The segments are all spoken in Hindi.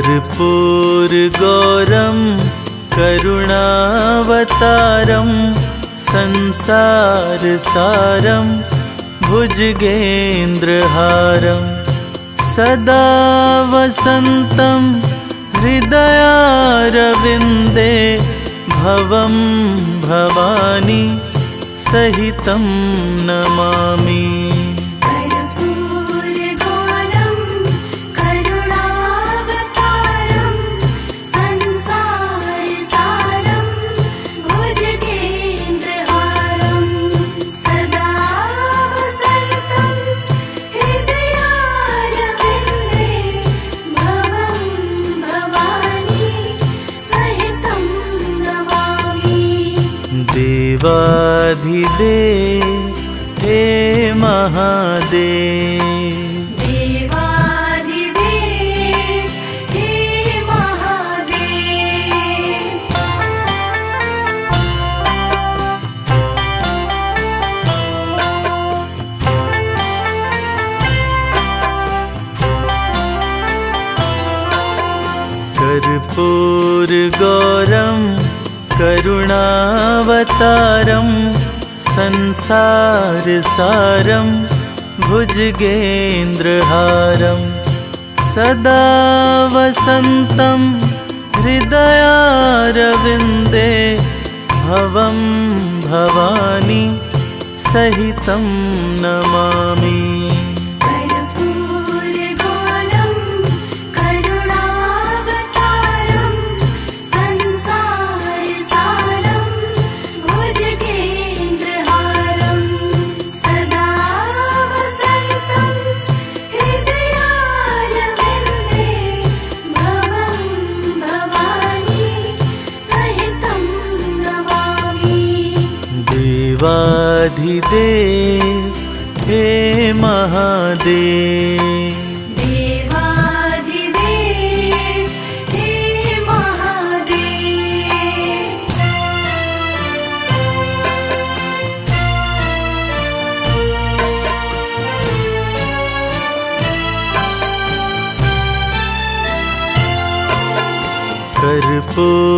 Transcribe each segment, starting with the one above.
कर्पूरगौरं करुणावतारं संसारसारं भुजगेन्द्रहारं सदा वसन्तं हृदयारविन्दे भवं भवानी सहितं नमामि। देवाधिदेव हे महादेव, देवाधिदेव हे महादेव। कर्पूरगौरं करुणावतारं संसारसारं भुजगेन्द्रहारं सदा वसन्तं हृदयारविन्दे भवं भवानी सहितं नमामि। देवाधिदेव हे महादेव, देवाधिदेव हे महादेव।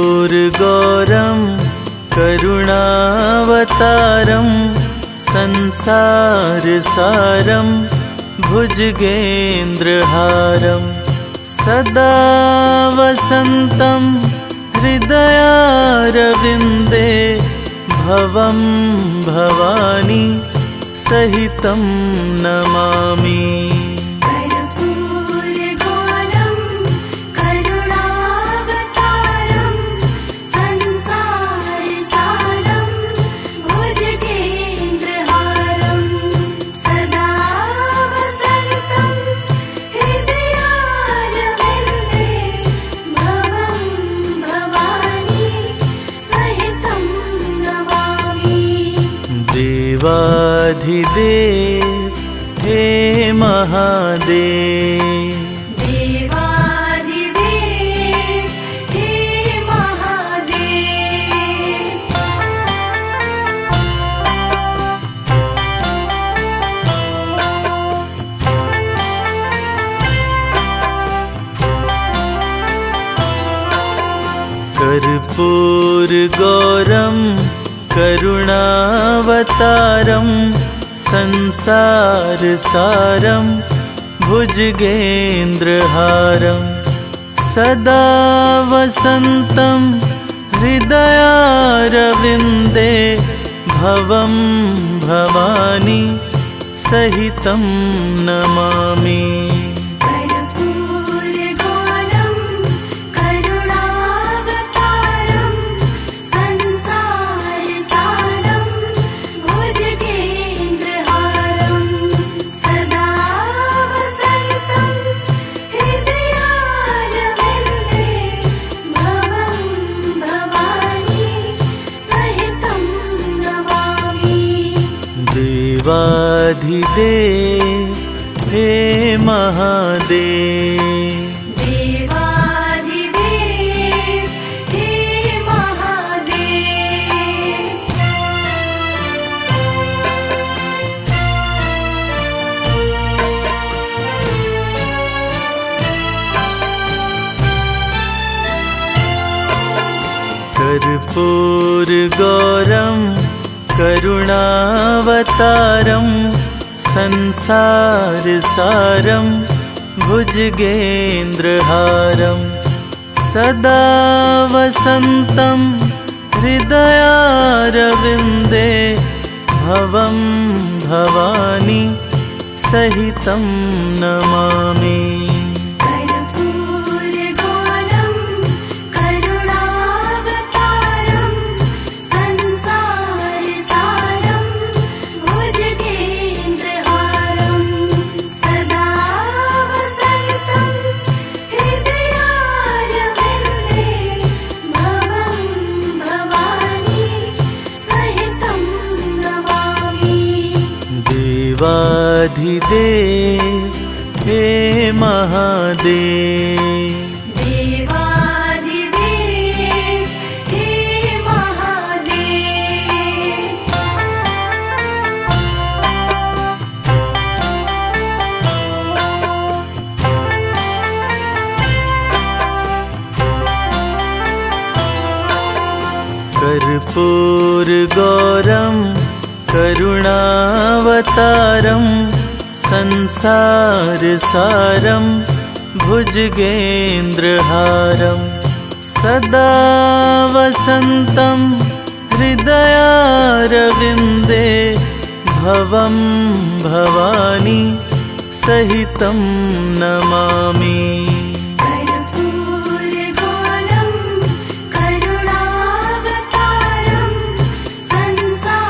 कर्पूरगौरं करुणावतारं संसारसारं भुजगेन्द्रहारं सदा वसन्तं हृदयारविन्दे भवं भवानी सहितं नमामि। देवाधिदेव हे महादेव, देवाधिदेव हे महादेव। कर्पूरगौरं करुणावतारं संसारसारं भुजगेन्द्रहारं सदा वसन्तं हृदयारविन्दे भवं भवानी सहितं नमामि। देवाधिदेव हे महादेव, देवाधिदेव हे महादेव। कर्पूरगौरं करुणावतारं संसारसारं भुजगेन्द्रहारं सदा वसन्तं हृदयारविन्दे भवं भवानी सहितं नमामि। कर्पूरगौरं करुणावतारं संसारसारं भुजगेन्द्रहारं सदा वसन्तं हृदयारविन्दे भवं भवानी सहितं नमामि। देवाधिदेव हे महादेव, देवादिदेव हे महादेव। कर्पूरगौरं करुणावतारं संसारसारं भुजगेन्द्रहारं सदा वसन्तं हृदयारविन्दे भवं भवानी सहितं नमामि। कर्पूरगौरं करुणावतारं संसारसारं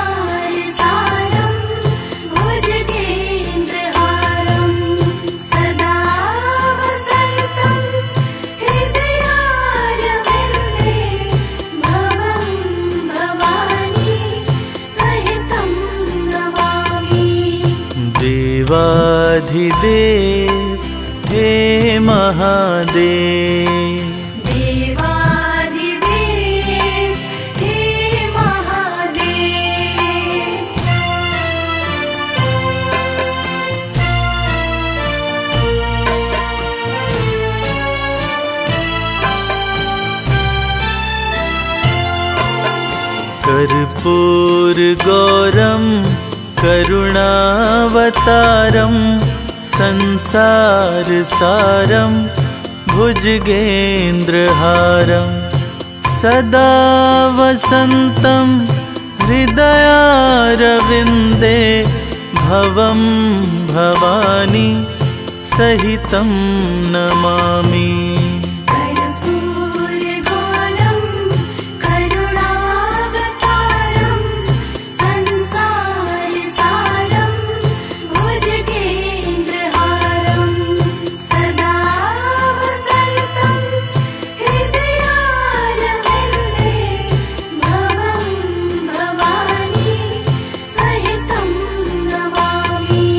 भुजगेन्द्रहारं सदा वसन्तं हृदयारविन्दे भवं भवानी सहितं नमामि। देवाधिदेव हे महादेव, देवादिदेव हे महादेव। कर्पूरगौरं करुणावतारं संसारसारं भुजगेन्द्रहारं सदा वसन्तं हृदयारविन्दे भवं भवानी सहितं नमामि। कर्पूरगौरं करुणावतारं संसारसारं भुजगेन्द्रहारं सदा वसन्तं हृदयारविन्दे भवं भवानी सहितं नमामि।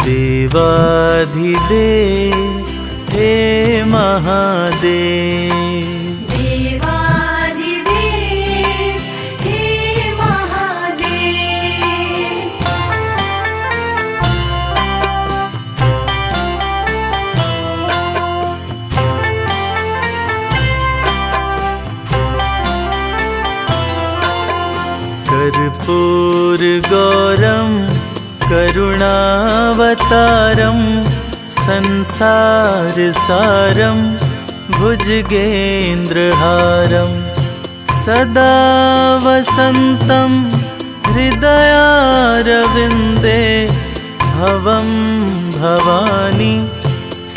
देवाधिदेव हे महादेव, देवादिदेव हे महादेव। कर्पूरगौरं करुणावतारं संसारसारं भुजगेन्द्रहारं सदा वसन्तं हृदयारविन्दे भवं भवानी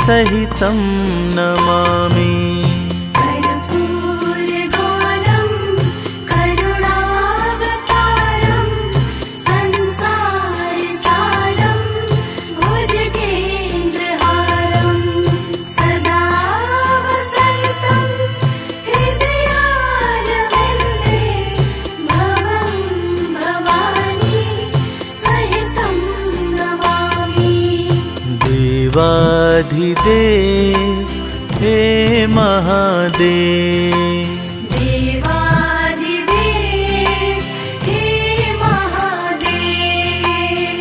सहितं नमामि। कर्पूरगौरं करुणावतारं संसारसारं भुजगेन्द्रहारं सदा वसन्तं हृदयारविन्दे भवं भवानी सहितं नमामि। देवाधिदेव हे महादेव, देवादिदेव हे महादेव।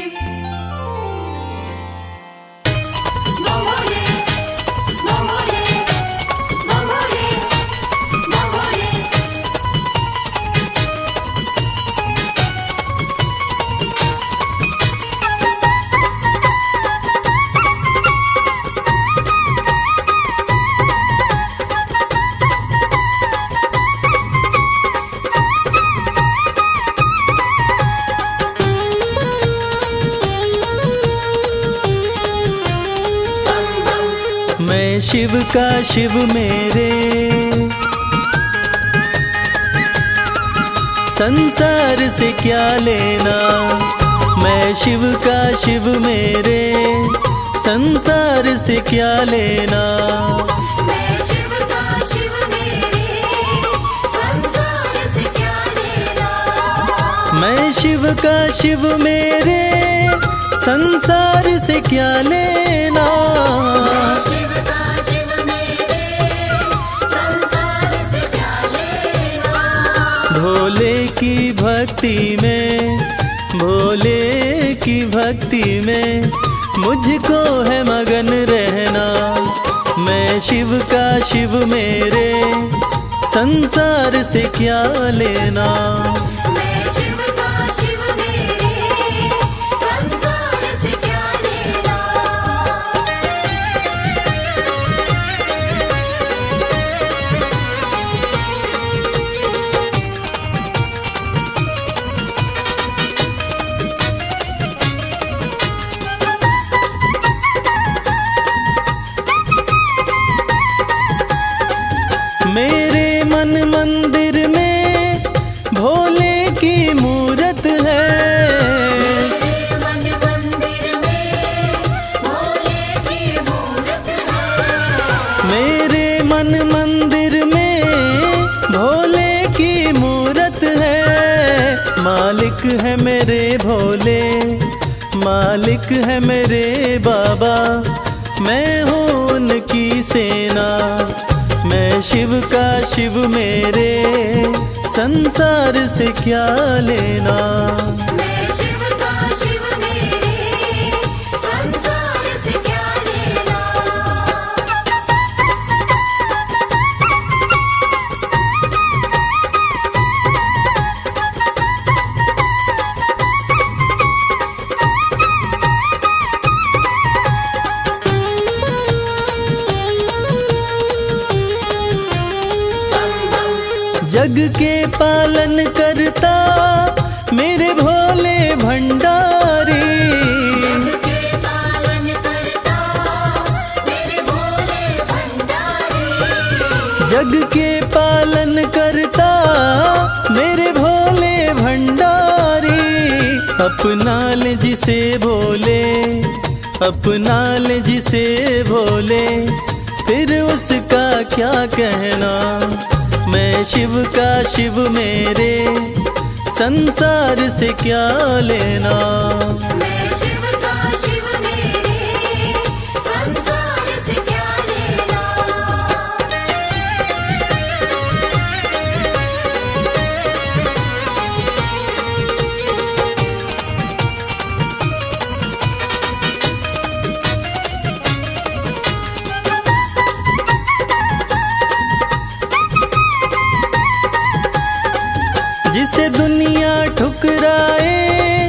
मैं शिव का शिव मेरे, संसार से क्या लेना। मैं शिव का शिव मेरे, संसार से क्या लेना। मैं शिव का शिव मेरे, संसार से क्या लेना। मैं शिव का शिव मेरे, संसार से क्या लेना। मैं शिव का शिव मेरे, संसार से क्या लेना। भोले की भक्ति में, भोले की भक्ति में मुझको है मगन रहना। मैं शिव का शिव मेरे, संसार से क्या लेना। मैं शिव का शिव मेरे, संसार से क्या लेना। मेरे मन मंदिर में भोले की मूरत है। मेरे मन मंदिर में भोले की मूरत है। मेरे मन मंदिर में भोले की मूरत है। मालिक है मेरे भोले, मालिक है मेरे बाबा, मैं हूँ उनकी सेना। मैं शिव का शिव मेरे, संसार से क्या लेना। मैं शिव का शिव मेरे, संसार से क्या लेना। जग के पालन करता मेरे भोले भंडारी। जग के पालन करता मेरे भोले भंडारी। जग के पालन करता मेरे भोले भंडारी। अपना ले जिसे भोले, अपना ले जिसे भोले, फिर उसका क्या कहना। मैं शिव का शिव मेरे, संसार से क्या लेना। मैं शिव का शिव मेरे, संसार से क्या लेना। जिसे दुनिया ठुकराए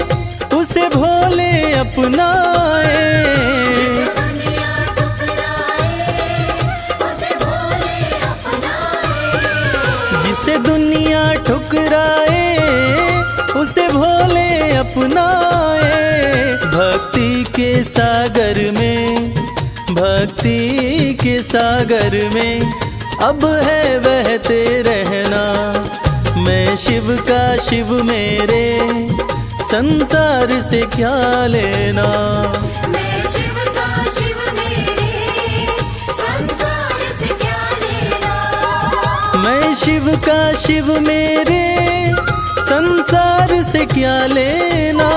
उसे भोले अपनाए। दुनिया ठुकराए उसे भोले अपनाए। जिसे दुनिया ठुकराए उसे भोले अपनाए। भक्ति के सागर में, भक्ति के सागर में अब है बहते रहना। मैं शिव का शिव मेरे, संसार से क्या लेना। मैं शिव का शिव मेरे, संसार से क्या लेना। मैं शिव का शिव मेरे, संसार से क्या लेना।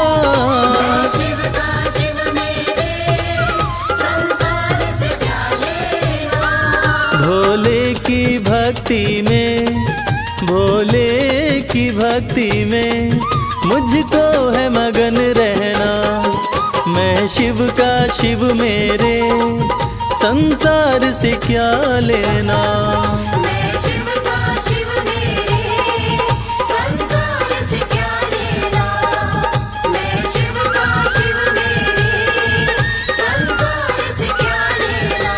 मैं शिव का शिव मेरे, संसार से क्या लेना। भोले की भक्ति में, भोले की भक्ति में मुझको है मगन रहना। मैं शिव का शिव मेरे, संसार से क्या लेना। मैं शिव का शिव मेरे, संसार से क्या लेना। मैं शिव का शिव मेरे, संसार से क्या लेना।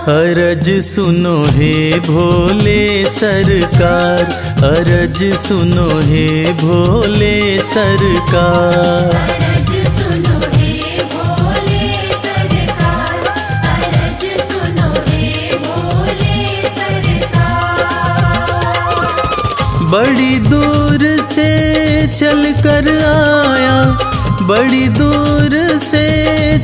अरज सुनो हे भोले सरकार, अरज सुनो हे भोले सरकार। अरज सुनो हे भोले सरकार, अरज सुनो हे भोले सरकार। बड़ी दूर से चल कर आया, बड़ी दूर से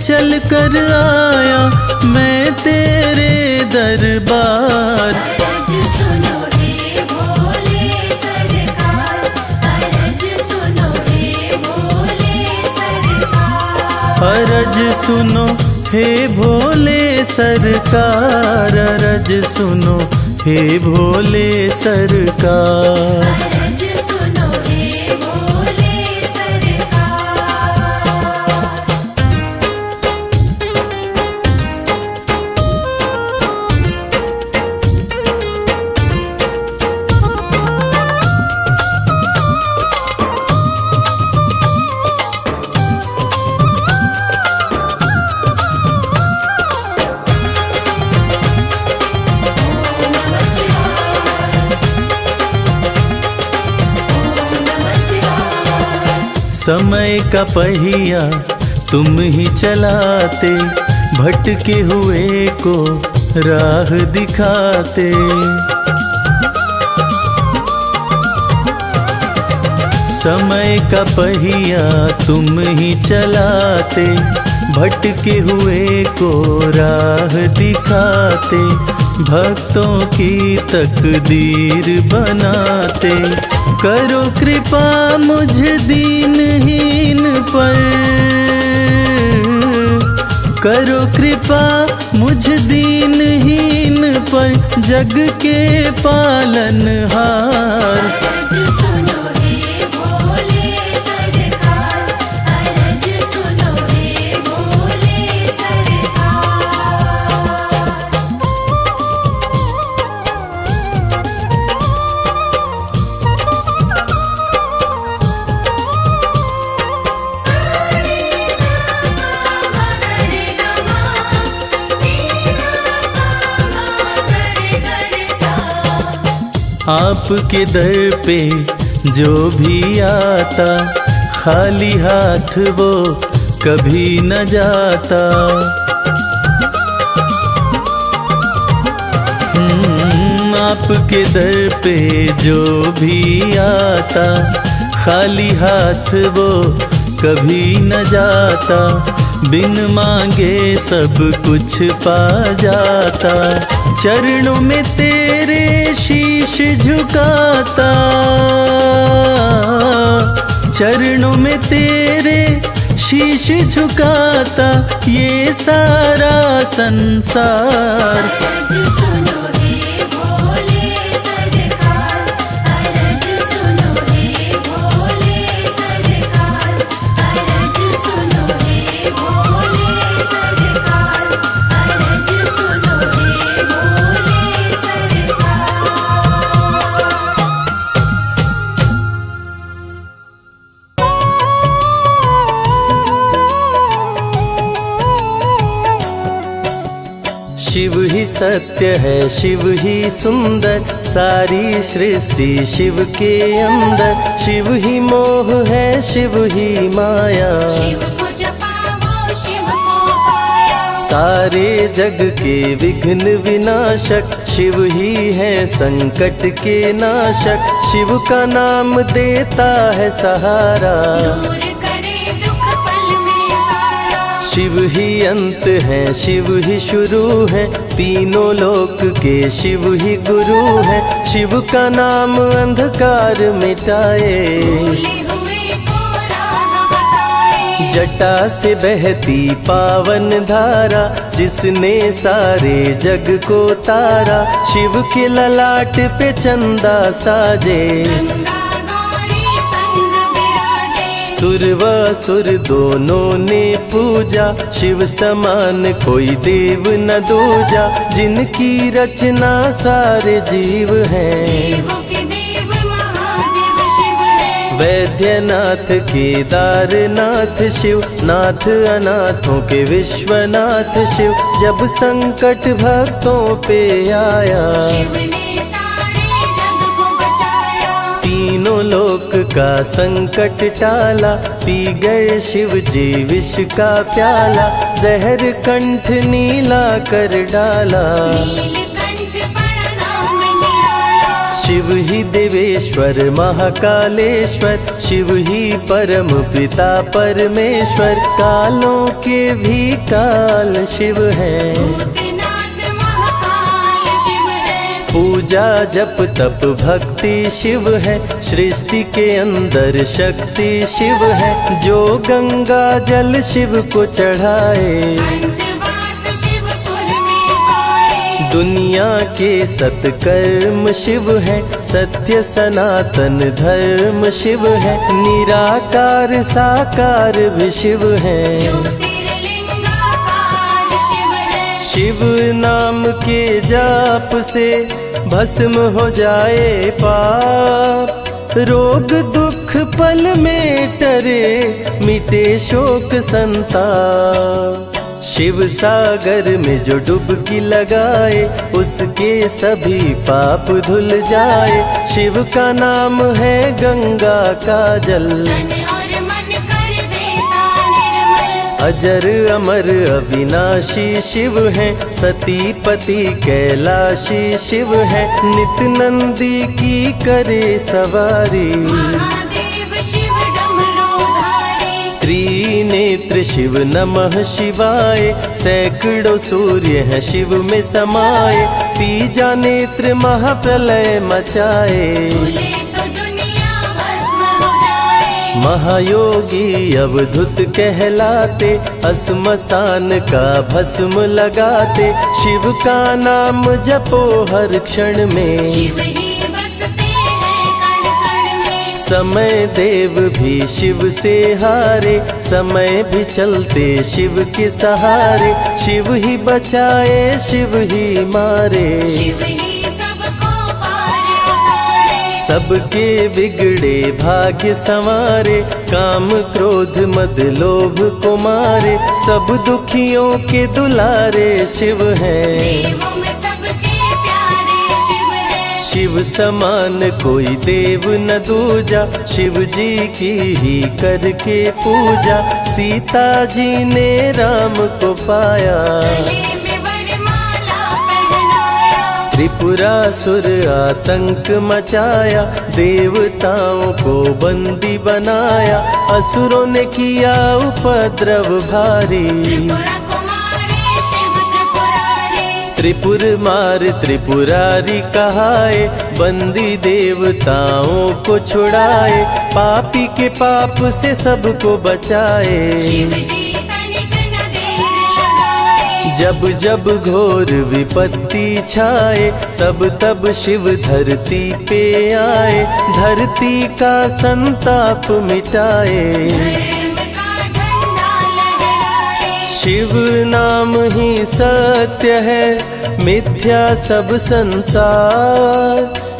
चल कर आया मैं तेरे दरबार। अरज सुनो हे भोले सरकार, अरज सुनो हे भोले सरकार। अरज सुनो हे भोले सरकार, अरज सुनो हे भोले सरकार। अरज सुनो हे भोले सरकार। समय का पहिया तुम ही चलाते, भटके हुए को राह दिखाते। समय का पहिया तुम ही चलाते, भटके हुए को राह दिखाते। भक्तों की तकदीर बनाते, करो कृपा मुझ दीनहीन पर, करो कृपा मुझ दीनहीन पर, जग के पालनहार। अरज सुनो हे भोले सरकार, अरज सुनो हे भोले सरकार। आपके दर पे जो भी आता, खाली हाथ वो कभी न जाता। आपके दर पे जो भी आता, खाली हाथ वो कभी न जाता। बिन मांगे सब कुछ पा जाता, चरणों में तेरे शीश झुकाता, चरणों में तेरे शीश झुकाता ये सारा संसार। अरज सुनो हे भोले सरकार, अरज सुनो हे भोले सरकार। अरज सुनो हे भोले सरकार, अरज सुनो हे भोले सरकार। शिव ही सत्य है, शिव ही सुंदर, सारी सृष्टि शिव के अंदर। शिव ही मोह है, शिव ही माया, शिव को जपाओ शिव को पाया। सारे जग के विघ्न विनाशक, शिव ही है संकट के नाशक। शिव का नाम देता है सहारा, दूर करे दुख पल में सारा। शिव ही अंत है, शिव ही शुरू है, तीनों लोक के शिव ही गुरु है। शिव का नाम अंधकार मिटाए, भूले हुए को राह बताए। जटा से बहती पावन धारा, जिसने सारे जग को तारा। शिव के ललाट पे चंदा साजे, गंगा गौरी संग विराजे। सुर व असुर दोनों ने पूजा, शिव समान कोई देव न दूजा। जिनकी रचना सारे जीव हैं, देवों के देव महादेव शिव है। वैद्यनाथ केदारनाथ शिव नाथ अनाथों के विश्वनाथ शिव। जब संकट भक्तों पे आया शिव ने सारे जग को बचाया। तीनों लोक का संकट टाला, पी गए शिव जी विष का प्याला। जहर कंठ नीला कर डाला, नीलकंठ बड़ा नाम निराला। शिव ही देवेश्वर महाकालेश्वर, शिव ही परम पिता परमेश्वर। कालों के भी काल शिव है, भूतनाथ महाकाल शिव है। पूजा जप तप भक्ति शिव है, सृष्टि के अंदर शक्ति शिव है। जो गंगा जल शिव को चढ़ाए, अंतवास शिवपुर में पाए। दुनिया के सत्कर्म शिव है, सत्य सनातन धर्म शिव है। निराकार साकार भी शिव है, ज्योतिर्लिंगाकार शिव है। शिव नाम के जाप से भस्म हो जाए पाप। रोग दुख पल में टरे, मिटे शोक संताप। शिव सागर में जो डुबकी लगाए, उसके सभी पाप धुल जाए। शिव का नाम है गंगा का जल, तन और मन कर देता निर्मल। अजर अमर अविनाशी शिव है, सती पति कैलाशी शिव है। नित नंदी की करे सवारी, महादेव शिव डमरूधारी। त्रिनेत्र शिव नमः शिवाय। सैकड़ों सूर्य हैं शिव में समाये, तीजा नेत्र महाप्रलय मचाए। भूले तो दुनिया भस्म हो जाए। महायोगी अवधूत कहलाते, असमसान का भस्म लगाते। शिव का नाम जपो हर क्षण में, शिव ही बसते हैं कण कण में। समय देव भी शिव से हारे, समय भी चलते शिव के सहारे। शिव ही बचाए शिव ही मारे, शिव ही सबको पार उतारे। सबके बिगड़े भाग्य संवारे। काम क्रोध मद लोभ को मारे, सब दुखियों के दुलारे शिव है। देवों में सबके प्यारे शिव है। शिव समान कोई देव न दूजा, शिव जी की ही करके पूजा। सीता जी ने राम को पाया, गले में वरमाला पहनाया। त्रिपुरासुर आतंक मचाया। देवताओं को बंदी बनाया, असुरों ने किया उपद्रव भारी। त्रिपुरा कुमारी शिव त्रिपुरारी। त्रिपुर मार त्रिपुरारी कहाए, बंदी देवताओं को छुड़ाए। पापी के पाप से सबको बचाए, शिव जी तनिक न देर लगाए। जब जब घोर विपत्ति छाए, तब तब शिव धरती पे आए। धरती का संताप मिटाए, धर्म का झंडा लहराए। शिव नाम ही सत्य है, मिथ्या सब संसार।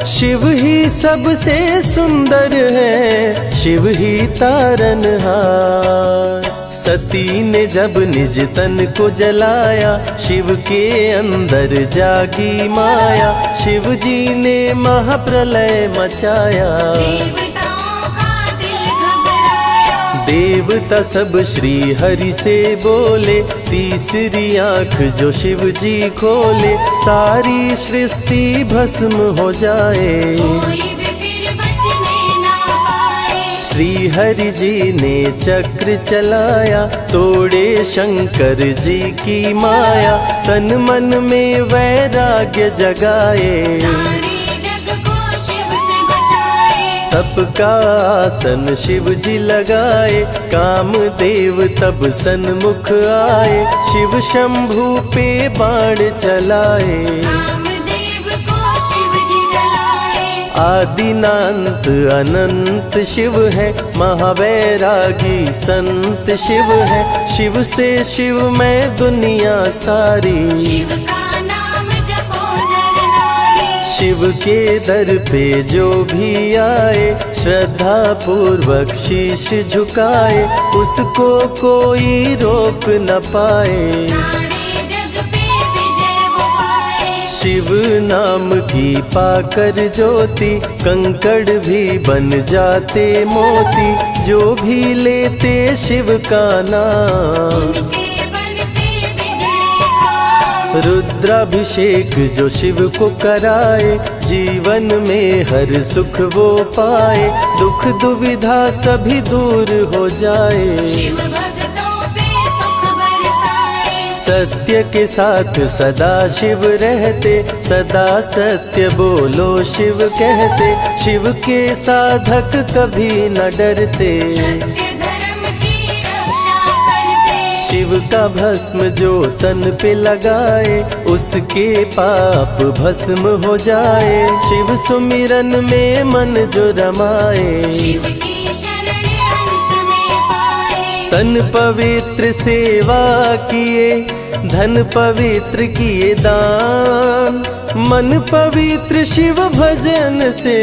शिव ही सबसे सुंदर है, शिव ही तारनहार। सती ने जब निज तन को जलाया, शिव के अंदर जागी माया। शिव जी ने महाप्रलय मचाया, देवताओं का दिल घबराया। देवता सब श्री हरि से बोले। तीसरी आंख जो शिव जी खोले, सारी सृष्टि भस्म हो जाए। कोई भी फिर बचने ना पाए। श्री हरि जी ने चक्र चलाया, तोड़े शंकर जी की माया। तन मन में वैराग्य जगाए, सारे जग को शिव से बचाए। तप का आसन शिव जी लगाए। कामदेव तब सन्मुख आए, शिव शंभू पे बाण चलाए। कामदेव को शिव जी जलाए। आदिनांत अनंत शिव है, महावैरागी संत शिव है। शिव से शिव में दुनिया सारी, शिव का नाम जपो नर नारी। शिव के दर पे जो भी आए श्रद्धा पूर्वक शीश झुकाए, उसको कोई रोक न पाए। सारे जग पे विजय वो पाए। शिव नाम की पाकर ज्योति, कंकड़ भी बन जाते मोती। जो भी लेते शिव का नाम, उनके बनते बिगड़े काम। रुद्राभिषेक जो शिव को कराए, जीवन में हर सुख वो पाए। दुख दुविधा सभी दूर हो जाए। शिव भक्तों पे सुख बरसाए। सत्य के साथ सदा शिव रहते, सदा सत्य बोलो शिव कहते। शिव के साधक कभी न डरते, सत्य धर्म की रक्षा करते। शिव का भस्म जो तन पे लगाए, उसके पाप भस्म हो जाए। शिव सुमिरन में मन जो रमाए, शिव की शरण अंत में पाए। तन पवित्र सेवा किए, धन पवित्र किए दान। मन पवित्र शिव भजन से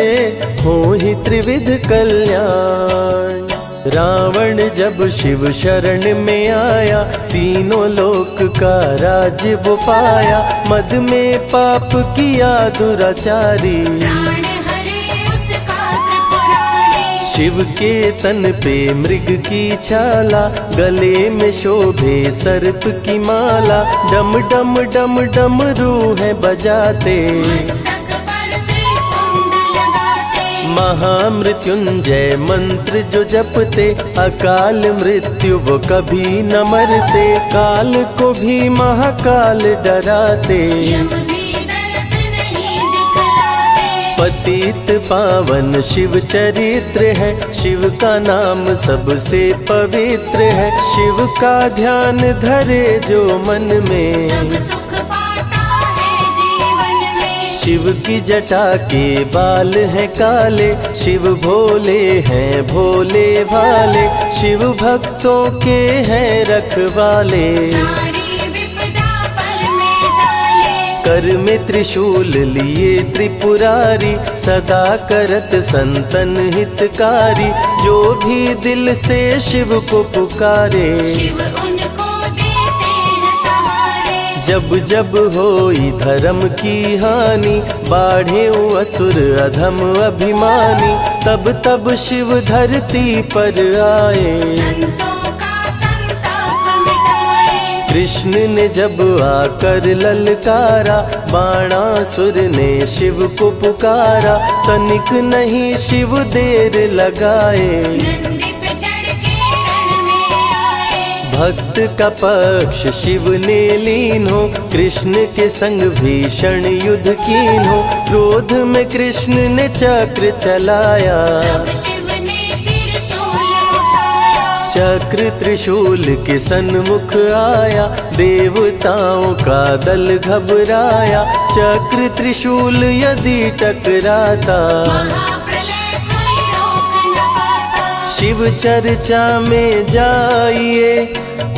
हो ही त्रिविध कल्याण। रावण जब शिव शरण में आया, तीनों लोक का राज्य वो पाया। मद में पाप किया दुराचारी, प्राण हरे उसका त्रिपुरारी। शिव के तन पे मृग की छाला, गले में शोभे सर्प की माला। डम डम डम डम रूह बजाते, मस्तक पर त्रिपुंड लगाते। महामृत्युंजय मंत्र जो जपते, अकाल मृत्यु वो कभी न मरते। काल को भी महाकाल डराते, यम भी दर्श नहीं दिखलाते। पतित पावन शिव चरित्र है, शिव का नाम सबसे पवित्र है। शिव का ध्यान धरे जो मन सब में, सुख पाता है जीवन में। शिव की जटा के बाल हैं काले, शिव भोले हैं भोले भाले। शिव भक्तों के हैं रखवाले, सारी विपदा पल में टाले। कर में त्रिशूल लिए त्रिपुरारी, सदा करत संतन हितकारी। जो भी दिल से शिव को पुकारे, शिव उनको देते हैं सहारे। जब जब होई धर्म की हानि, बाढ़े असुर अधम अभिमानी। तब तब शिव धरती पर आए, संतों का संताप मिटाए। कृष्ण ने जब आकर ललकारा, बाणासुर ने शिव को पुकारा। तनिक नहीं शिव देर लगाए, नंदी पे चढ़ के रण में आए। भक्त का पक्ष शिव ने लीन हो, कृष्ण के संग भीषण युद्ध कीन हो। क्रोध में कृष्ण ने चक्र चलाया, तब शिव ने त्रिशूल उठाया। चक्र त्रिशूल के सन्मुख आया, देवताओं का दल घबराया। चक्र त्रिशूल यदि टकराता, महाप्रलय कोई रोक न पाता। शिव चर्चा में जाइए,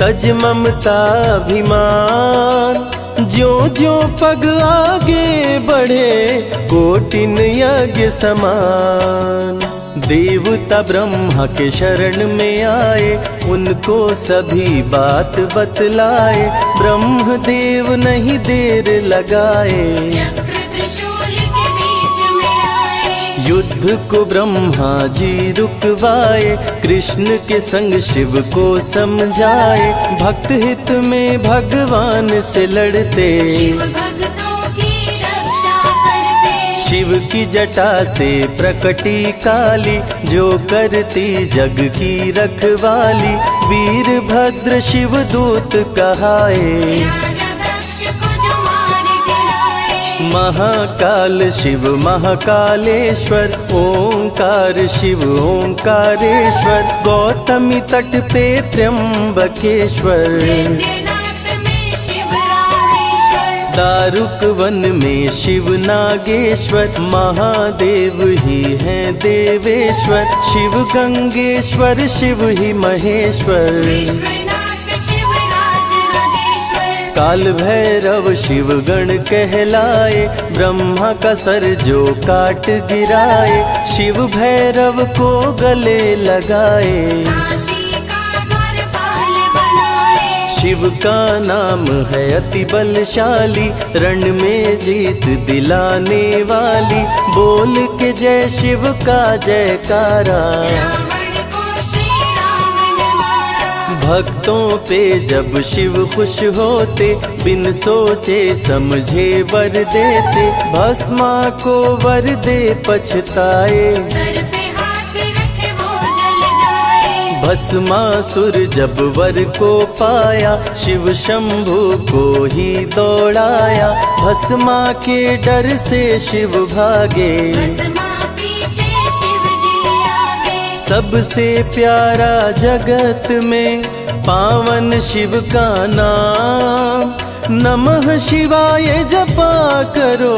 तज ममता अभिमान। ज्यों ज्यों पग आगे बढ़े, कोटिन यज्ञ समान। देवता ब्रह्मा के शरण में आए, उनको सभी बात बतलाए। ब्रह्मदेव नहीं देर लगाए, चक्र त्रिशूल के बीच में आए। युद्ध को ब्रह्मा जी रुकवाए। कृष्ण के संग शिव को समझाए, भक्त हित में भगवान से लड़ते। शिव भक्तों की रक्षा करते। शिव की जटा से प्रकटी काली, जो करती जग की रखवाली। वीरभद्र शिव दूत कहाए, राजा दक्ष को जो मार गिराए। महाकाल शिव महाकालेश्वर। ओंकार शिव ओंकारेश्वर। गौतमी तट पे त्र्यंबकेश्वर। वैद्यनाथ में शिव रामेश्वर। दारुक वन में शिव नागेश्वर। महादेव ही हैं देवेश्वर। शिव गंगेश्वर शिव ही महेश्वर। विश्वनाथ शिव राज राजेश्वर। काल भैरव शिव गण कहलाए, ब्रह्मा का सर जो काट गिराए, शिव भैरव को गले लगाए। काशी का द्वारपाल बनाए, शिव का नाम है अति बलशाली, रण में जीत दिलाने वाली, बोल के जय शिव का जयकारा। रावण को श्री राम ने मारा, भक्तों पे जब शिव खुश होते, बिन सोचे समझे वर देते, भस्मा को वर दे पछताए। सर पे हाथ रखे वो जल जाए, भस्मासुर जब वर को पाया, शिव शंभु को ही दौड़ाया, भस्मा के डर से शिव भागे। भस्मा पीछे शिव जी आगे, सबसे प्यारा जगत में पावन शिव का नाम, नमः शिवाय जपा करो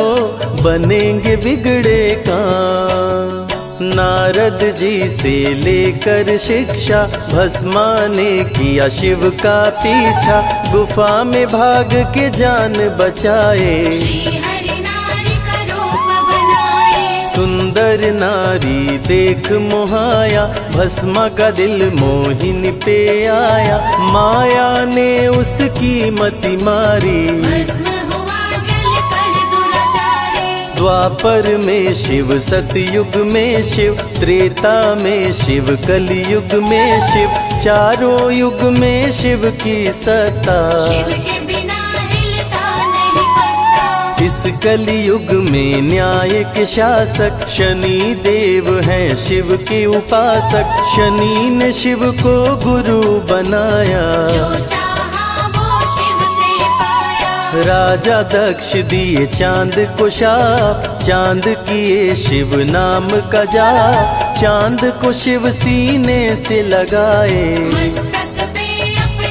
बनेंगे बिगड़े काम। नारद जी से लेकर शिक्षा, भस्मा ने किया शिव का पीछा, गुफा में भाग के जान बचाए। श्री हरि नारी का रूप बनाए, सुंदर नारी देख मोहाया, भस्मा का दिल मोहिनी पे आया, माया ने उसकी मति मारी। भस्म हुआ जल कर दुराचारी, द्वापर में शिव, सतयुग में शिव, त्रेता में शिव, कलयुग में शिव, चारों युग में शिव की सत्ता। शिव के बिना हिलता नहीं पत्ता, इस कलयुग में न्याय के शासक, शनि देव हैं शिव के उपासक, शनि ने शिव को गुरु बनाया। जो चाहा वो शिव से पाया, राजा दक्ष दिए चांद को शाप, चांद किए शिव नाम का जाप, चांद को शिव सीने से लगाए। मस्तक पे अपने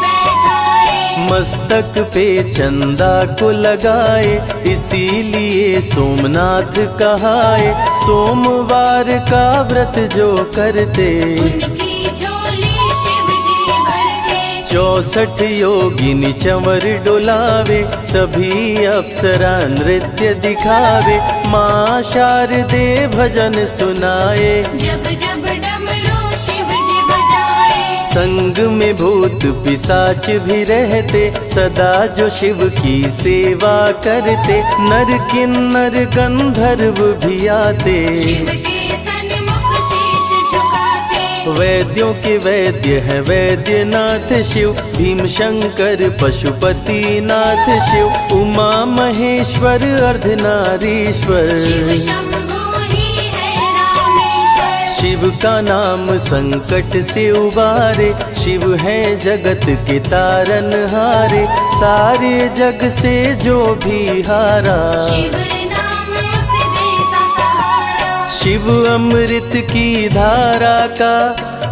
बैठाए, मस्तक पे चंदा को लगाए, इसीलिए सोमनाथ कहाए। सोमवार का व्रत जो करते, उनकी झोली शिव जी भरते। 64 योगिनी चंवर डोलावे, सभी अप्सरा नृत्य दिखावे, माँ शारदे भजन सुनाए। जब जब डमरू शिव जी बजाए, संग में भूत पिशाच भी रहते, सदा जो शिव की सेवा करते, नर किन्नर गंधर्व भी आते। शिव के सन्मुख शीश झुकाते, वैद्यों के वैद्य है वैद्यनाथ शिव, भीम शंकर पशुपति नाथ शिव, उमा महेश्वर अर्धनारीश्वर। शिव शंभु ही है रामेश्वर, शिव का नाम संकट से उबारे, शिव है जगत के तारनहारे, सारे जग से जो भी हारा। शिव नाम उसे देता सहारा, शिव अमृत की धारा का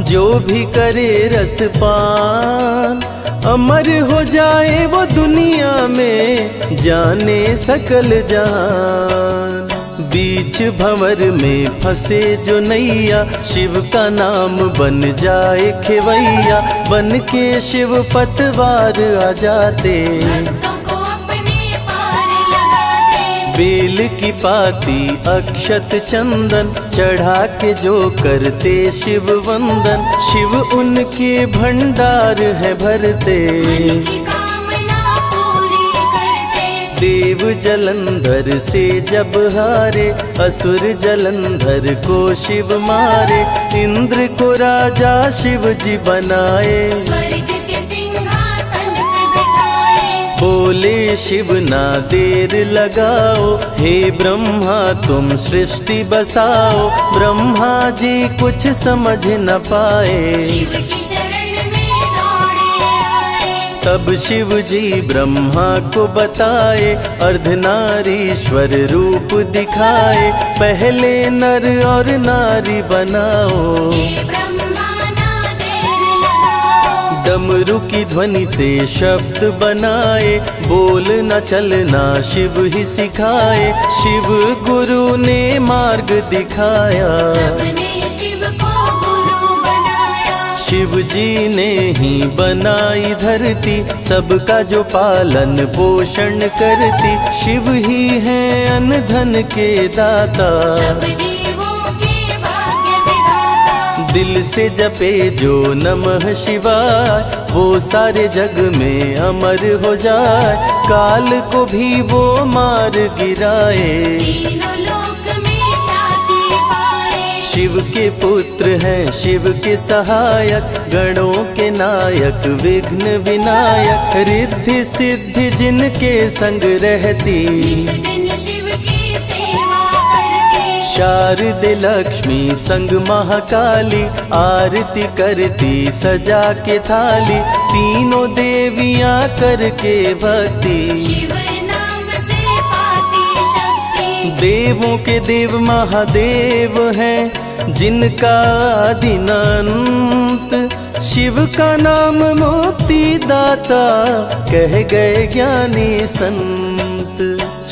जो भी करे रसपान, अमर हो जाए वो दुनिया में जाने सकल जहान। बीच भंवर में फंसे जो नैया, शिव का नाम बन जाए खेवैया, बन के शिव पतवार आ जाते। भक्तों को अपने पार लगाते, बेल की पाती अक्षत चंदन चढ़ा के जो करते शिव वंदन, शिव उनके भंडार है भरते। मन की कामना पूरी करते, देव जलंधर से जब हारे, असुर जलंधर को शिव मारे, इंद्र को राजा शिव जी बनाए। स्वर्ग के सिंहासन पे बिठाए, बोले शिव ना देर लगाओ, हे ब्रह्मा तुम सृष्टि बसाओ। ब्रह्मा जी कुछ समझ न पाए, शिव की शरण में दौड़े आए। तब शिव जी ब्रह्मा को बताए, अर्धनारीश्वर रूप दिखाए। पहले नर और नारी बनाओ, हे ब्रह्मा ना देर लगाओ, डमरू की ध्वनि से शब्द बनाए। बोल न चलना शिव ही सिखाए, शिव गुरु ने मार्ग दिखाया। सबने शिव को गुरु बनाया, शिव शिव जी ने ही बनाई धरती, सबका जो पालन पोषण करती। शिव ही है अन्न धन के दाता, सब जीवों के भाग्य विधाता। दिल से जपे जो नमः शिवाय, वो सारे जग में अमर हो जाए। काल को भी वो मार गिराए, तीनों लोक में ख्याति पाए। शिव के पुत्र हैं शिव के सहायक, गणों के नायक विघ्न विनायक। रिद्धि सिद्धि जिनके संग रहती, निश दिन शिव की सेवा करके। शारदे लक्ष्मी संग महाकाली, आरती करती सजा के थाली। तीनों देवियां करके भक्ति, शिव नाम से पाती शक्ति। देवों के देव महादेव हैं, जिनका आदिनांत। शिव का नाम मुक्ति दाता, कह गए ज्ञानी संत।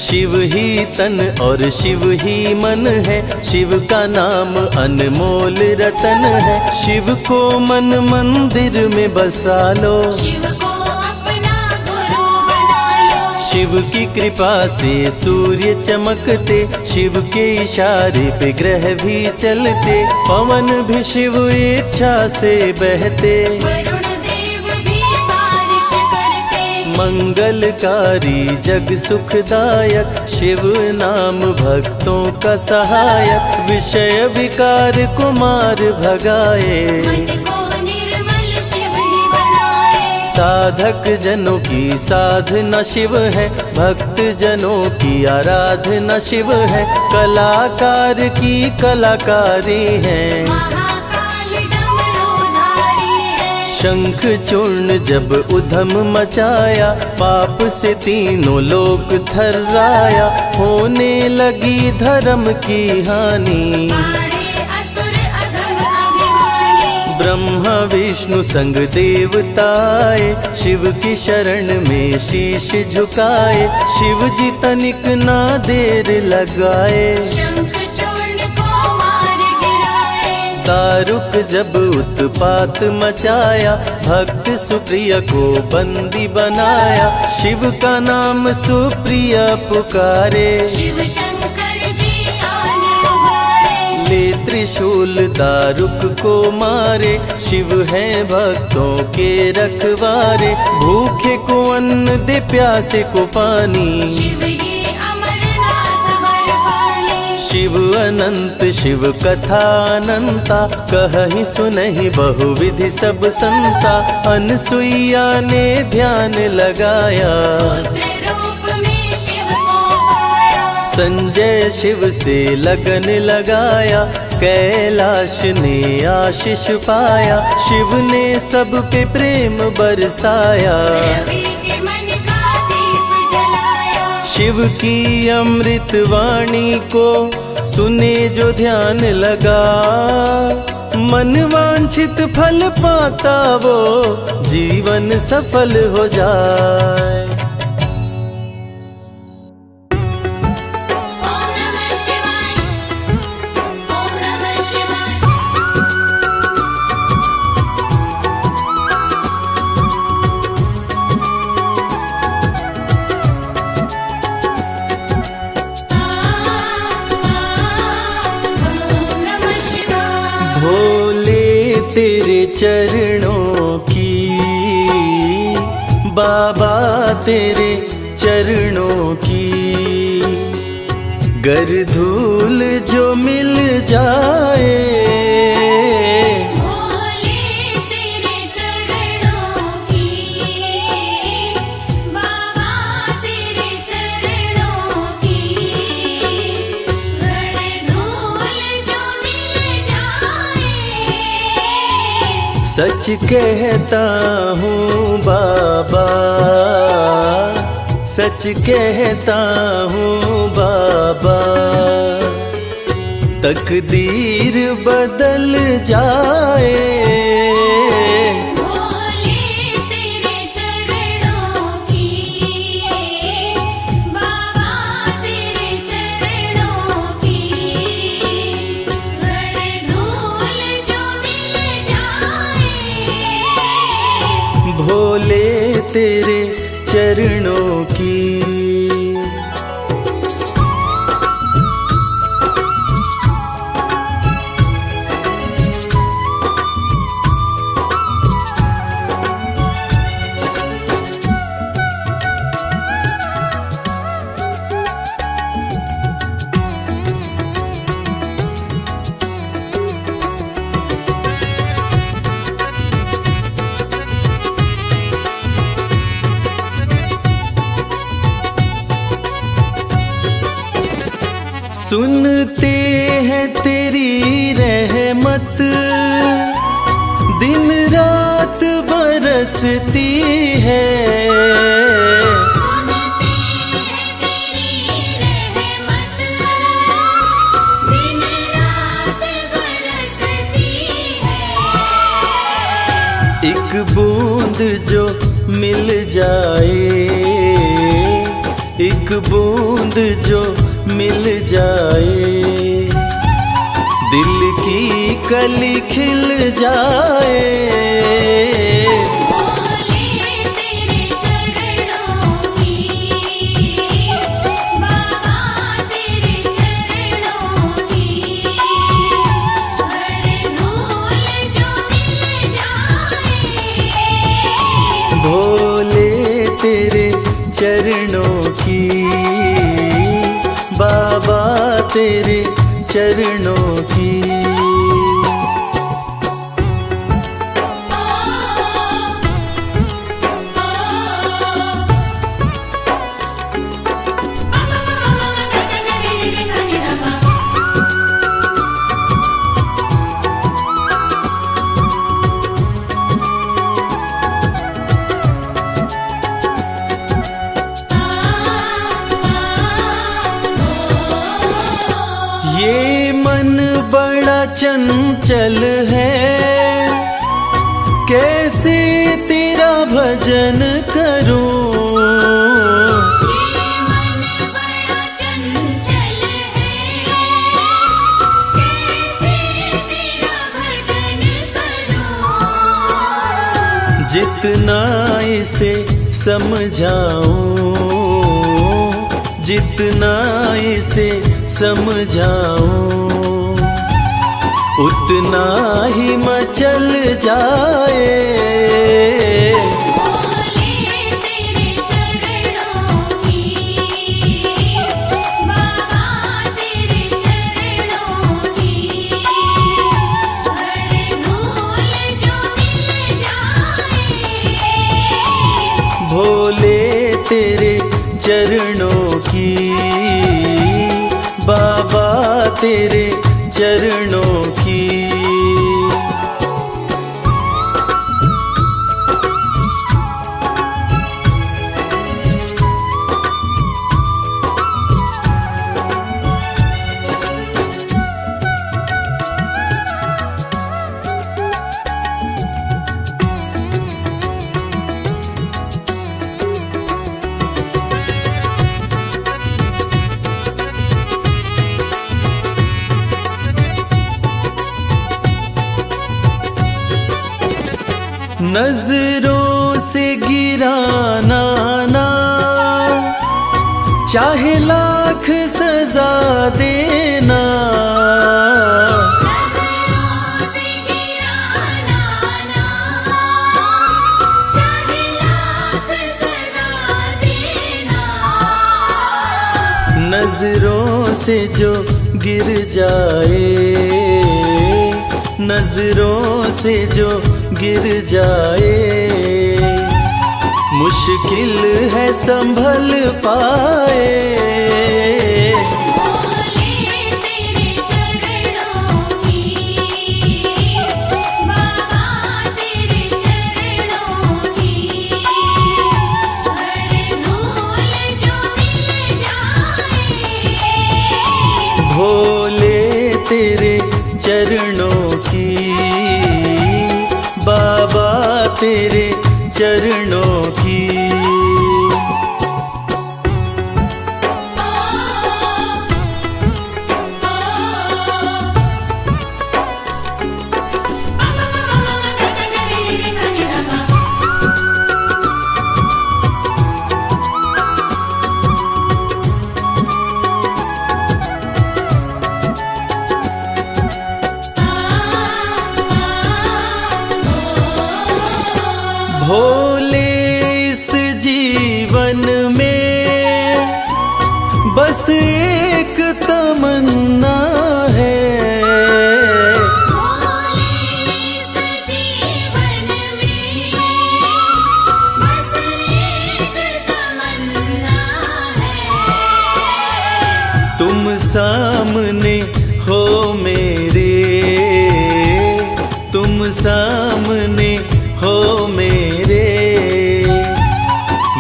शिव ही तन और शिव ही मन है, शिव का नाम अनमोल रतन है। शिव को मन मंदिर में बसा लो, शिव को अपना गुरु बना लो। शिव की कृपा से सूर्य चमकते, शिव के इशारे पे ग्रह भी चलते। पवन भी शिव इच्छा से बहते, वरुण देव भी बारिश करते। मंगलकारी जग सुखदायक, शिव नाम भक्तों का सहायक। विषय विकार को मार भगाए, मन को निर्मल शिव ही बनाए। साधक जनों की साधना शिव है, भक्त जनों की आराधना शिव है। कलाकार की कलाकारी है, महाकाल डमरूधारी है। शंख चूर्ण जब उधम मचाया, पाप से तीनों लोक थर्राया। होने लगी धर्म की हानि, पाड़े असुर अधम अभिमानी। ब्रह्मा विष्णु संग देवताए, शिव की शरण में शीश झुकाए। शिव जी तनिक ना देर लगाए, शंख चूर्ण को मार गिराए। दारुक जब उत्पात मचाया, भक्त सुप्रिय को बंदी बनाया। शिव का नाम सुप्रिय पुकारे, शिव शंकर जी आन उबारे। ले त्रिशूल दारुक को मारे। शिव है भक्तों के रखवारे, भूखे को अन्न दे प्यासे को पानी। शिव ही अमरनाथ बरपाली। शिव अनंत शिव कथा अनंता, कहीं सुनहि बहुविधि सब संता। अनसुईया ने ध्यान लगाया, पुत्र रूप में शिव को पाया। संजय शिव से लगन लगाया। कैलाश ने आशीष पाया, शिव ने सब पे प्रेम बरसाया। रवि के मन का दीप जलाया। शिव की अमृत वाणी को सुने जो ध्यान लगा, मन वांछित फल पाता वो जीवन सफल हो जाए। ओम नमः शिवाय। ओम नमः शिवाय। ओम नमः शिवाय। भोले तेरे चरणों की, बाबा तेरे चरणों की, गर धूल जो मिल जाए। भोले तेरे चरणों की, बाबा तेरे चरणों की, घर धूल जो मिल जाए। सच कहता हूँ बाबा, सच कहता हूँ बाबा, तकदीर बदल जाए। भोले तेरे चरणों की, बाबा तेरे चरणों की, घर धूल जो मिल जाए। भोले तेरे चरणों की। सुनते हैं तेरी रहमत, दिन रात बरसती है। सुनते हैं तेरी रहमत, दिन रात बरसती है। एक बूंद जो मिल जाए, एक बूंद जो मिल जाए, दिल की कली खिल जाए। भोले तेरे चरणों की, बाबा तेरे चरणों की, हर धूल जो मिल जाए। भोले तेरे चरणों की, बाबा तेरे चरणों की। ये मन बड़ा चंचल है, कैसे तेरा भजन करूं। ये मन बड़ा चंचल है, कैसे तेरा भजन करूं। जितना इसे समझाऊं, जितना इसे समझाऊं, उतना ही मचल जाए। भोले तेरे चरणों की, बाबा तेरे चरणों की, हर धूल जो मिल जाए। भोले तेरे चरणों की, बाबा तेरे चरणों की। नजरों से गिराना ना, चाहे लाख सजा देना। नजरों से गिराना ना, चाहे लाख सजा देना। नजरों से जो गिर जाए, नजरों से जो गिर जाए, मुश्किल है संभल पाए। भोले तेरे चरणों की, बाबा तेरे चरणों की, हर धूल जो मिल जाए। भोले तेरे चरणों की, बाबा तेरे चरणों की। भोले इस जीवन में बस एक तमन्ना है, भोले इस जीवन में बस एक तमन्ना है। तुम सामने हो मेरे, तुम सामने हो मेरे,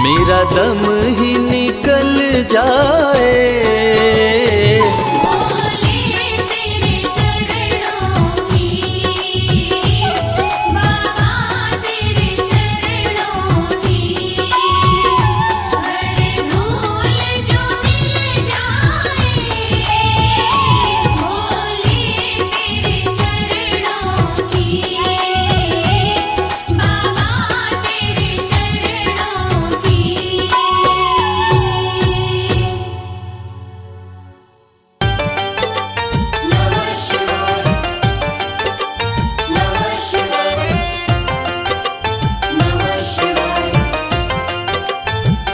मेरा दम ही निकल जाए। भोले तेरे चरणों की, बाबा तेरे चरणों की, हर भूल जो मिल जाए। भोले तेरे चरणों की, बाबा तेरे चरणों की। नमः शिवाय, नमः शिवाय, नमः शिवाय,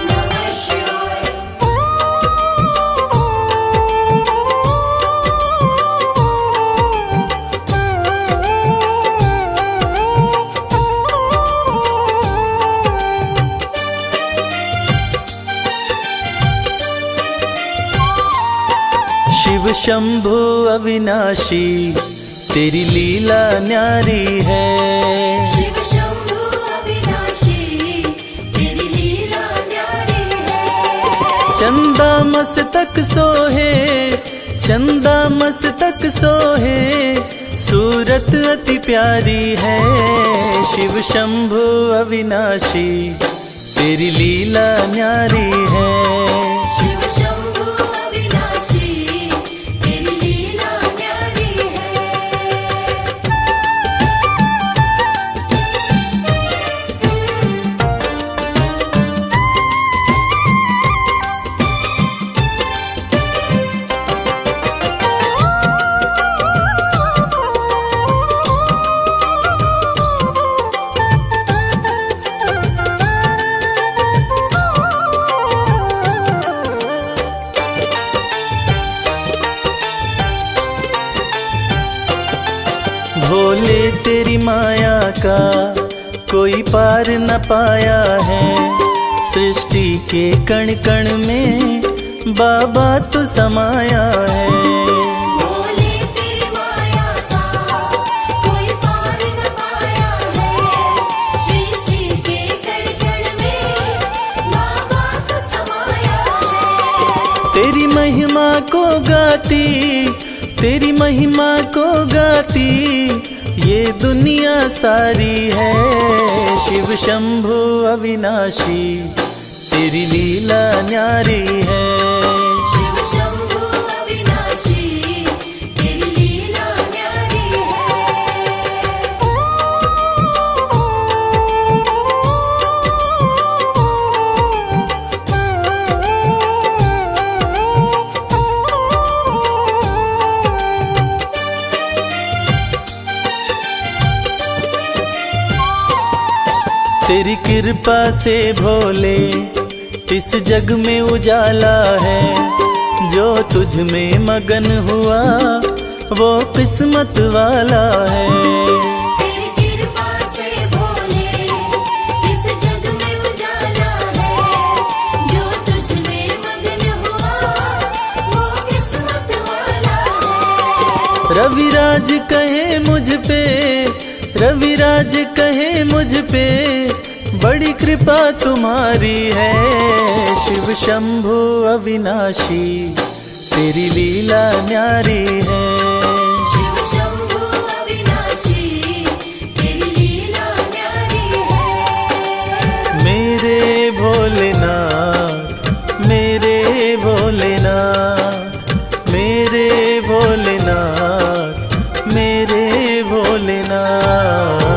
नमः शिवाय। शिव शंभु अविनाशी तेरी लीला न्यारी है, शिव शंभु अविनाशी तेरी लीला न्यारी है। चंदा मस्तक सोहे, चंदा मस्तक सोहे, सूरत अति प्यारी है। शिव शंभु अविनाशी तेरी लीला न्यारी है। शिव शंभु अविनाशी तेरी लीला न्यारी है। भोले तेरी माया का कोई पार न पाया है, सृष्टि के कण कण में बाबा तो समाया है। भोले तेरी माया का कोई पार न पाया है, सृष्टि के कण कण में बाबा तो समाया है। तेरी महिमा को गाती, तेरी महिमा को गाती ये दुनिया सारी है। शिव शंभु अविनाशी तेरी लीला न्यारी है। शिव शंभु अविनाशी तेरी लीला न्यारी है। तेरी कृपा से भोले इस जग में उजाला है, जो तुझ में मगन हुआ वो किस्मत वाला है। तेरी कृपा से भोले इस जग में उजाला है, जो तुझ में मगन हुआ वो किस्मत वाला है। रविराज कहे मुझ पे, रविराज कहे मुझ पे बड़ी कृपा तुम्हारी है। शिव शंभु अविनाशी तेरी लीला न्यारी है। शिव शंभु अविनाशी तेरी लीला न्यारी है। मेरे भोलेनाथ, मेरे भोलेनाथ, मेरे भोलेनाथ, मेरे भोलेनाथ।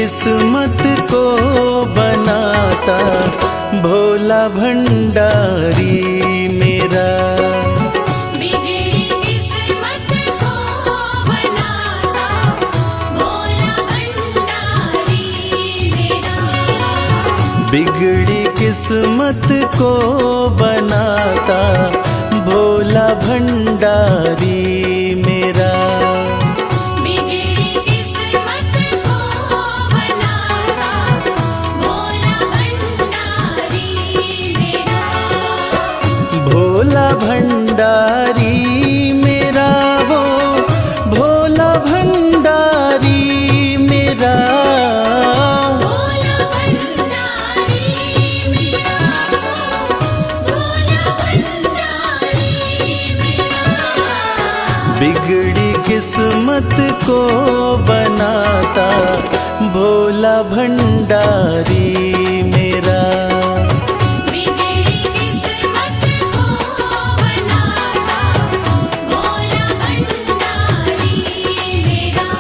किस्मत को बनाता भोला भंडारी मेरा। बिगड़ी किस्मत को बनाता भोला भंडारी मेरा। बिगड़ी किस्मत को बनाता भोला भंडारी मेरा। बिगड़ी किस्मत को बनाता भोला भंडारी मेरा। भोला भंडारी मेरा वो भोला भंडारी मेरा। भोला भंडारी मेरा। भोला भंडारी मेरा। बिगड़ी किस्मत को बनाता भोला भंडारी मेरा। बिगड़ी किस्मत को बनाता भोला भंडारी मेरा।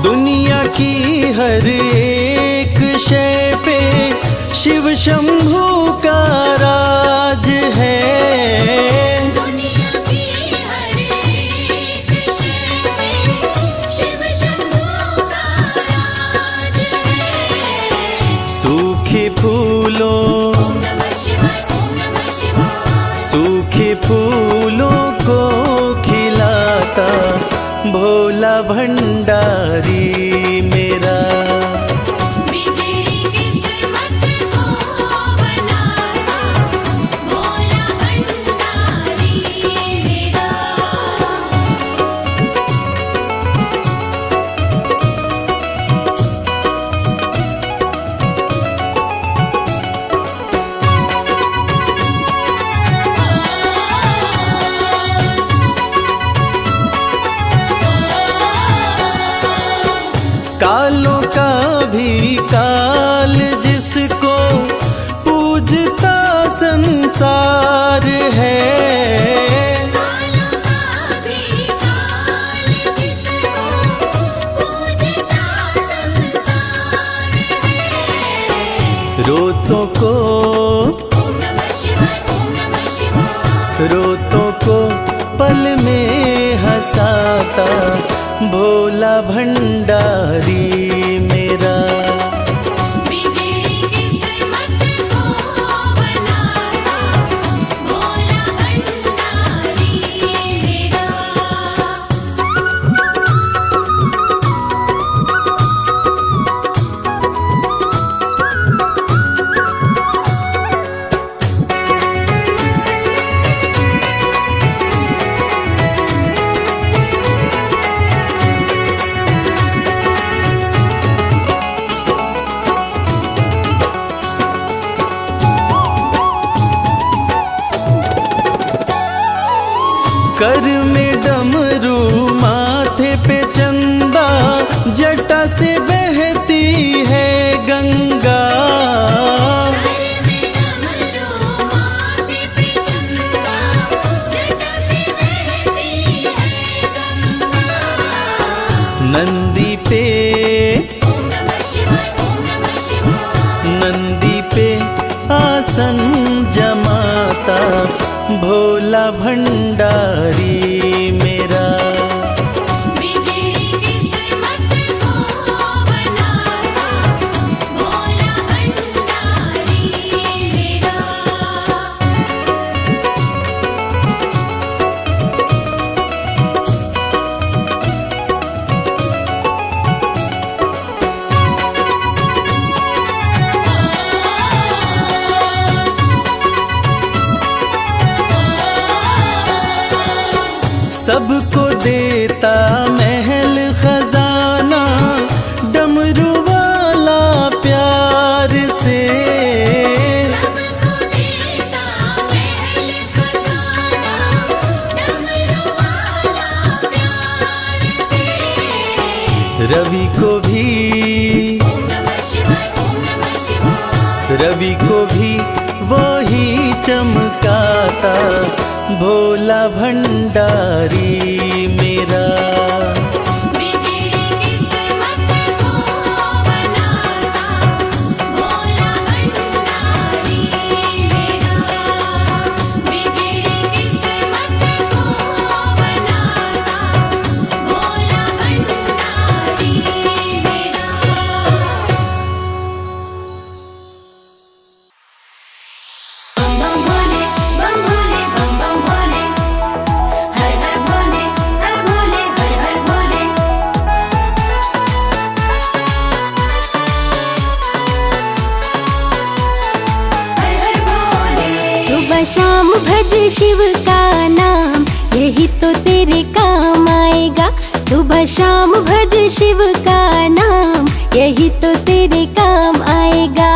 दुनिया की हर एक शय पे शिव शंभू का राज है। दुनिया की हर एक शय पे शिव शंभू का राज है। सूखे फूलों ओम नमः शिवाय। ओम नमः शिवाय। सूखे फूलों को खिलाता भोला भंडारी मेरा। बिगड़ी किस्मत को बनाता भोला भंडारी मेरा। कालों का भी काल जिसको पूजता संसार है। कालों का भी काल जिसको पूजता संसार है। रोतों को ओम नमः शिवाय। ओम नमः शिवाय। रोतों को पल में हंसाता भोला भंडारी मेरा। बिगड़ी किस्मत को बनाता भोला भंडारी मेरा। कर में डमरू माथे पे चंदा जटा से बहती है गंगा। घर में डमरू माथे पे चंदा जटा से बहती है गंगा। नंदी पे ओम नमः शिवाय। ओम नमः शिवाय। नंदी पे आसन जमाता भोला भंडारी मेरा। बिगड़ी किस्मत को बनाता भोला भंडारी मेरा। सबको देता महल खजाना डमरू वाला प्यार रवि को भी ओम नमः शिवाय, ओम नमः शिवाय। रवि को भी वो ही चमकाता भोला भंडारी मेरा। बिगड़ी किस्मत को बनाता भोला भंडारी मेरा। बिगड़ी किस्मत को बनाता भोला भंडारी मेरा। बम बम भोले बम बम भोले, हर हर भोले, हर भोले, हर हर भोले। हर हर भोले। सुबह शाम भज शिव का नाम, यही तो तेरे काम आएगा। सुबह शाम भज शिव का नाम, यही तो तेरे काम आएगा।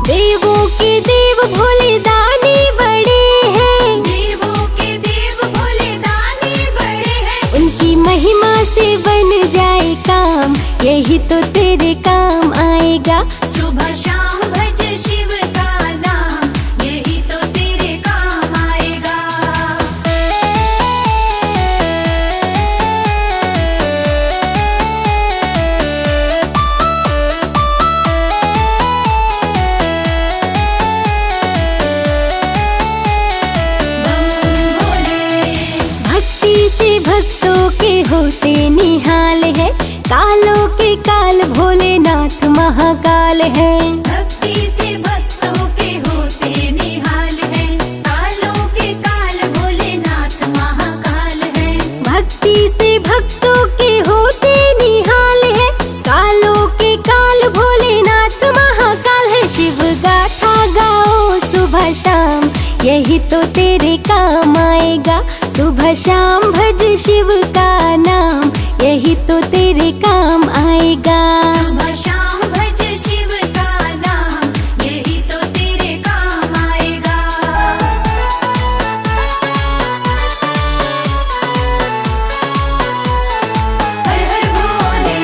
देवों के देव भोले दानी बड़े हैं, देवों के देव भोले दानी बड़े हैं। उनकी महिमा से बन जाए काम, यही तो तेरे काम आएगा। सुबह शाम भज शिव का नाम, यही तो तेरे काम आएगा। बम भोले। भक्ति से भक्तों के होते निहाल है, कालों के काल भोलेनाथ महाकाल है। भक्ति से भक्तों के होते निहाल है, कालों के काल भोलेनाथ महाकाल है। भक्ति से भक्तों के होते निहाल है, कालों के काल भोलेनाथ महाकाल है। शिव गाथा गाओ सुबह शाम, यही तो तेरे काम आएगा। सुबह शाम भज शिव का नाम, यही तो तेरे काम आएगा। सुबह शाम भज शिव का नाम, यही तो तेरे काम आएगा। हर हर भोले।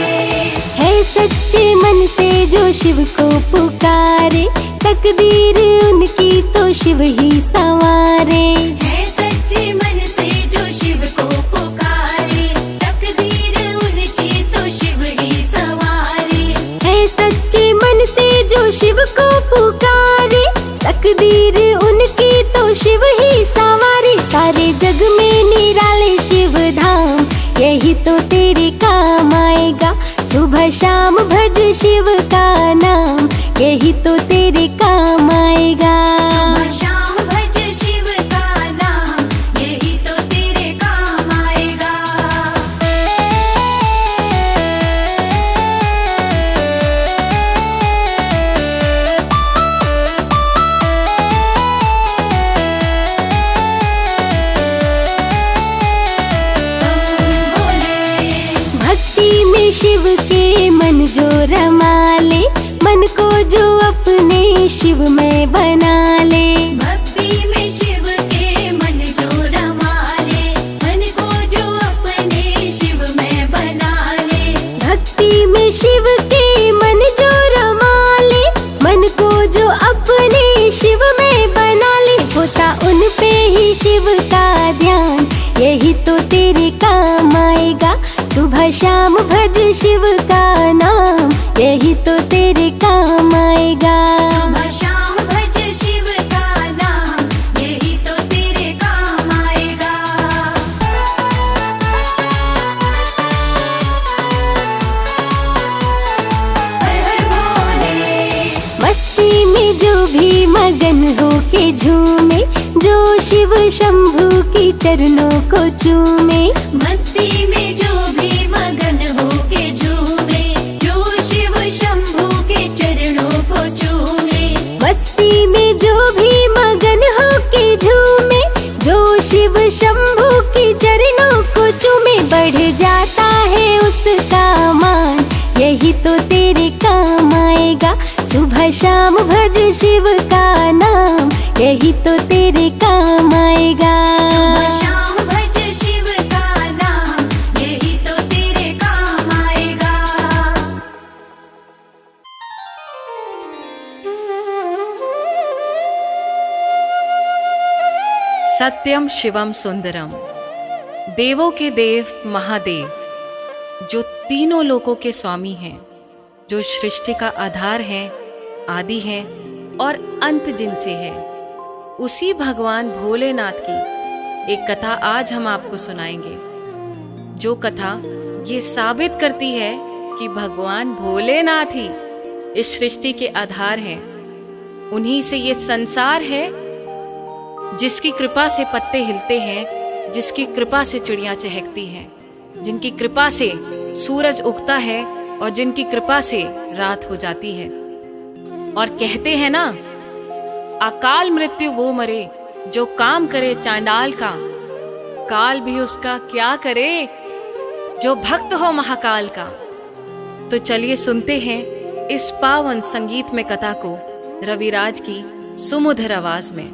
है सच्चे मन से जो शिव को पुकारे, तकदीर उनकी तो शिव ही संवारे। है सच्चे मन से जो शिव को पुकारे, तकदीर उनकी तो शिव ही संवारे। है सच्चे मन से जो शिव को पुकारे, तकदीर उनकी तो शिव ही संवारे। सारे जग में निराले शिव धाम, यही तो तेरे काम आएगा। सुबह शाम भज शिव का नाम, यही तो तेरे काम आएगा। सुबह शाम भज शिव का नाम, यही तो तेरे काम आएगा। भक्ति में शिव के मन जो रमा ले, मन को जो अपने शिव में बना ले। भक्ति में शिव के मन जो रमा ले, मन को जो अपने शिव में बना ले। भक्ति में शिव के मन जो रमा ले, मन को जो अपने शिव में बना ले। होता उन पे ही शिव का ध्यान, यही तो तेरे काम आएगा। सुबह शाम भज शिव का नाम, यही तो तेरे काम आएगा। सुबह शाम भज शिव का नाम, यही तो तेरे काम आएगा। हर हर भोले। मस्ती में जो भी मगन हो के झूमे, जो शिव शंभू की चरणों को चूमे। मस्ती में जो भी मगन हो के झूमे, जो शिव शंभू के चरणों को चूमे। मस्ती में जो भी मगन हो के झूमे, जो शिव शंभू की चरणों को चूमे। बढ़ जाता है उसका मान, यही तो तेरे काम आएगा। सुबह शाम भज शिव का नाम, यही तो तेरे काम आएगा। सुबह शाम भज शिव का नाम, यही तो तेरे काम आएगा। सत्यम शिवम सुंदरम, देवों के देव महादेव, जो तीनों लोकों के स्वामी हैं, जो सृष्टि का आधार हैं, आदि हैं और अंत जिनसे है, उसी भगवान भोलेनाथ की एक कथा आज हम आपको सुनाएंगे। जो कथा ये साबित करती है कि भगवान भोलेनाथ ही इस सृष्टि के आधार हैं। उन्हीं से ये संसार है, जिसकी कृपा से पत्ते हिलते हैं, जिसकी कृपा से चिड़ियां चहकती हैं, जिनकी कृपा से सूरज उगता है और जिनकी कृपा से रात हो जाती है। और कहते हैं ना, अकाल मृत्यु वो मरे जो काम करे चांडाल का, काल भी उसका क्या करे जो भक्त हो महाकाल का। तो चलिए सुनते हैं इस पावन संगीत में कथा को रविराज की सुमधुर आवाज में।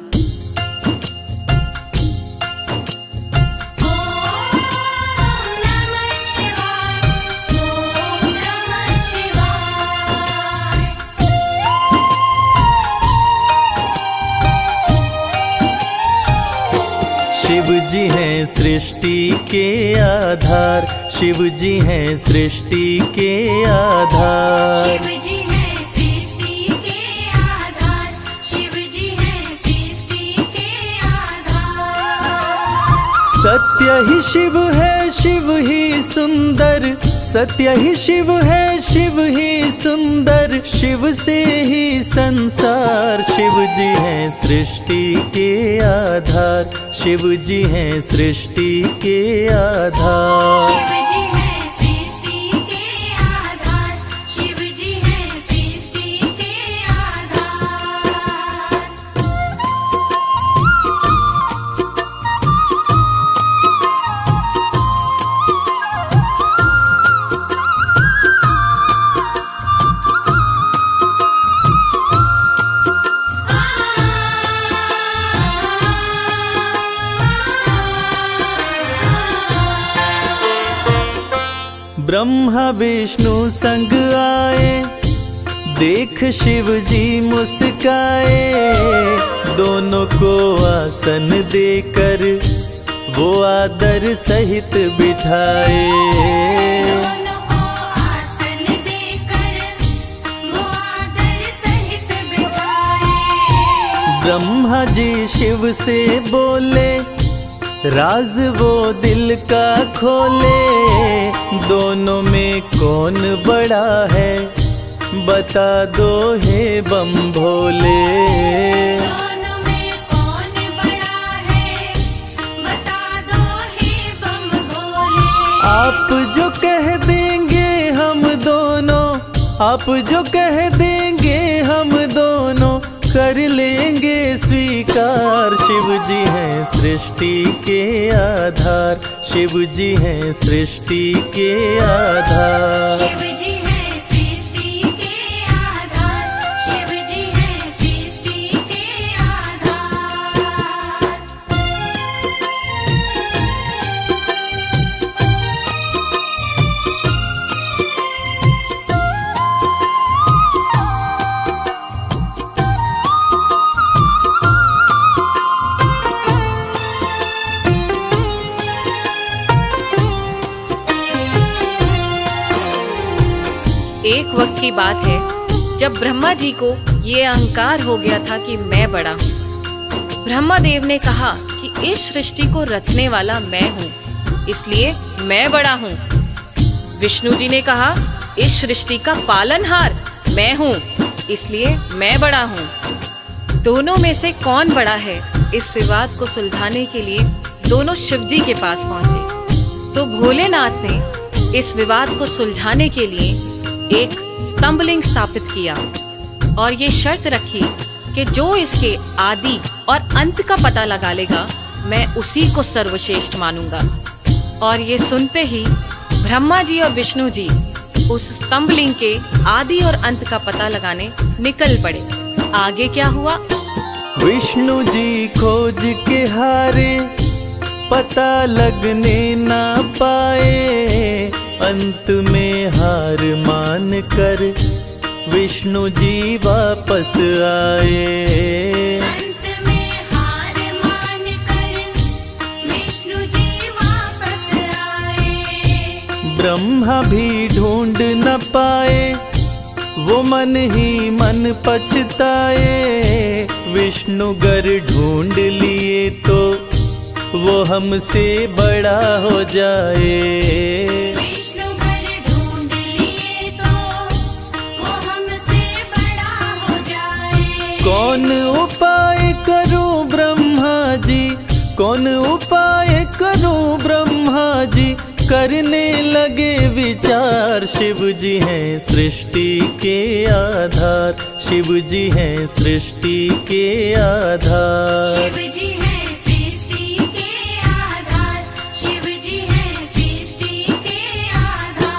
शिव जी हैं सृष्टि के आधार, शिव जी हैं सृष्टि के आधार। शिव जी है सृष्टि के आधार, शिव जी है सृष्टि के आधार। सत्य ही शिव है, शिव ही सुंदर, सत्य ही शिव है, शिव ही सुंदर, शिव से ही संसार। शिव जी हैं सृष्टि के आधार, शिव जी हैं सृष्टि के आधार। शिव जी है सृष्टि के आधार, शिव जी है सृष्टि के आधार। ब्रह्मा विष्णु संग आए, देख शिव जी मुस्काए, दोनों को आसन देकर वो आदर सहित बिठाए। दोनों को आसन देकर वो आदर सहित बिठाए। ब्रह्मा जी शिव से बोले, राज वो दिल का खोले, दोनों में कौन बड़ा है, बता दो हे बम भोले। दोनों में कौन बड़ा है, बता दो हे बम भोले। आप जो कह देंगे हम दोनों, आप जो कह देंगे हम दोनों, कर लेंगे स्वीकार। शिव जी हैं सृष्टि के आधार, शिव जी हैं सृष्टि के आधार। शिव जी है सृष्टि के आधार, शिव जी है सृष्टि के आधार। एक वक्त की बात है जब ब्रह्मा जी को ये अहंकार हो गया था कि मैं बड़ा हूँ। ब्रह्मा देव ने कहा कि इस सृष्टि को रचने वाला मैं हूँ, इसलिए मैं बड़ा हूँ। विष्णु जी ने कहा इस सृष्टि का पालनहार मैं हूँ, इसलिए मैं बड़ा हूँ। दोनों में से कौन बड़ा है, इस विवाद को सुलझाने के लिए दोनों शिव जी के पास पहुंचे। तो भोलेनाथ ने इस विवाद को सुलझाने के लिए एक स्तंभलिंग स्थापित किया और ये शर्त रखी कि जो इसके आदि और अंत का पता लगा लेगा, मैं उसी को सर्वश्रेष्ठ मानूंगा। और ये सुनते ही ब्रह्मा जी और विष्णु जी उस स्तंभलिंग के आदि और अंत का पता लगाने निकल पड़े। आगे क्या हुआ? विष्णु जी खोज के हारे, पता लगने ना पाए, अंत में हार मान कर विष्णु जी वापस आए। अंत में हार मान कर ब्रह्मा भी ढूंढ न पाए, वो मन ही मन पछताए। विष्णु गर ढूंढ लिए तो वो हमसे बड़ा हो जाए। विष्णु घर ढूंढ लिए तो वो हमसे बड़ा हो जाए। कौन उपाय करूं ब्रह्मा जी, कौन उपाय करूं ब्रह्मा जी, करने लगे विचार। शिव जी हैं सृष्टि के आधार, शिव जी हैं सृष्टि के आधार। शिव जी हैं सृष्टि के आधार, शिव जी हैं सृष्टि के आधार।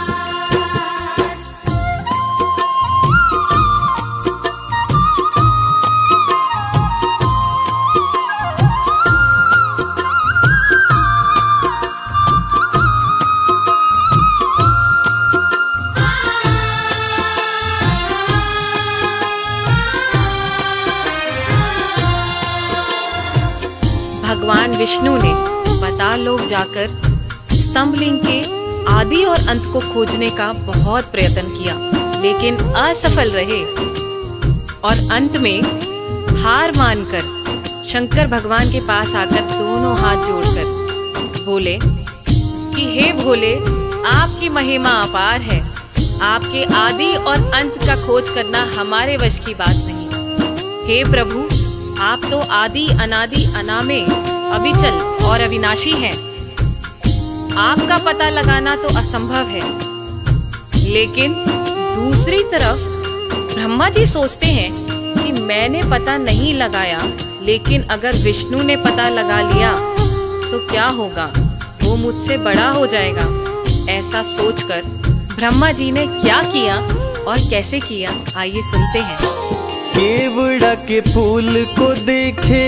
भगवान विष्णु ने पाताल लोक जाकर स्तंभलिंग के आदि और अंत को खोजने का बहुत प्रयत्न किया, लेकिन असफल रहे। और अंत में हार मानकर शंकर भगवान के पास आकर दोनों हाथ जोड़कर बोले कि हे भोले, आपकी महिमा अपार है, आपके आदि और अंत का खोज करना हमारे वश की बात नहीं। हे प्रभु, आप तो आदि अनादि अनामे अविचल और अविनाशी हैं। आपका पता लगाना तो असंभव है। लेकिन दूसरी तरफ ब्रह्मा जी सोचते हैं कि मैंने पता नहीं लगाया, लेकिन अगर विष्णु ने पता लगा लिया तो क्या होगा, वो मुझसे बड़ा हो जाएगा। ऐसा सोचकर ब्रह्मा जी ने क्या किया और कैसे किया, आइए सुनते हैं। केवड़ा के फूल को देखे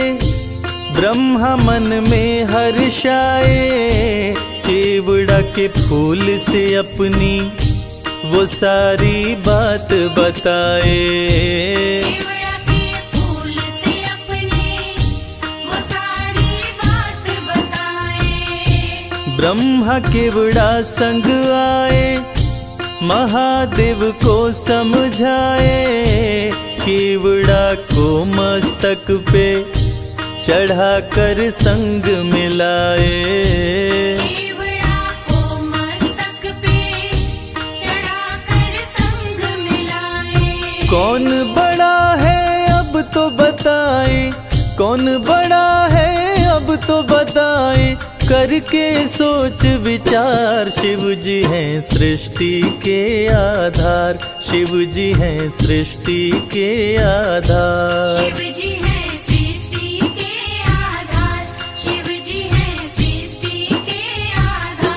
ब्रह्मा मन में हर्षाए। केवड़ा के फूल से अपनी वो सारी बात बताए। केवड़ा के फूल से अपनी वो सारी बात बताए। ब्रह्मा केवड़ा संग आए, महादेव को समझाए। केवड़ा को मस्तक पे चढ़ाकर संग मिलाए। केवड़ा को मस्तक पे चढ़ाकर संग मिलाए। कौन बड़ा है अब तो बताए, कौन बड़ा है अब तो बताए, करके सोच विचार। शिव जी हैं सृष्टि के आधार, शिव जी हैं सृष्टि के आधार। शिव जी हैं सृष्टि के आधार, शिव जी हैं सृष्टि के आधार।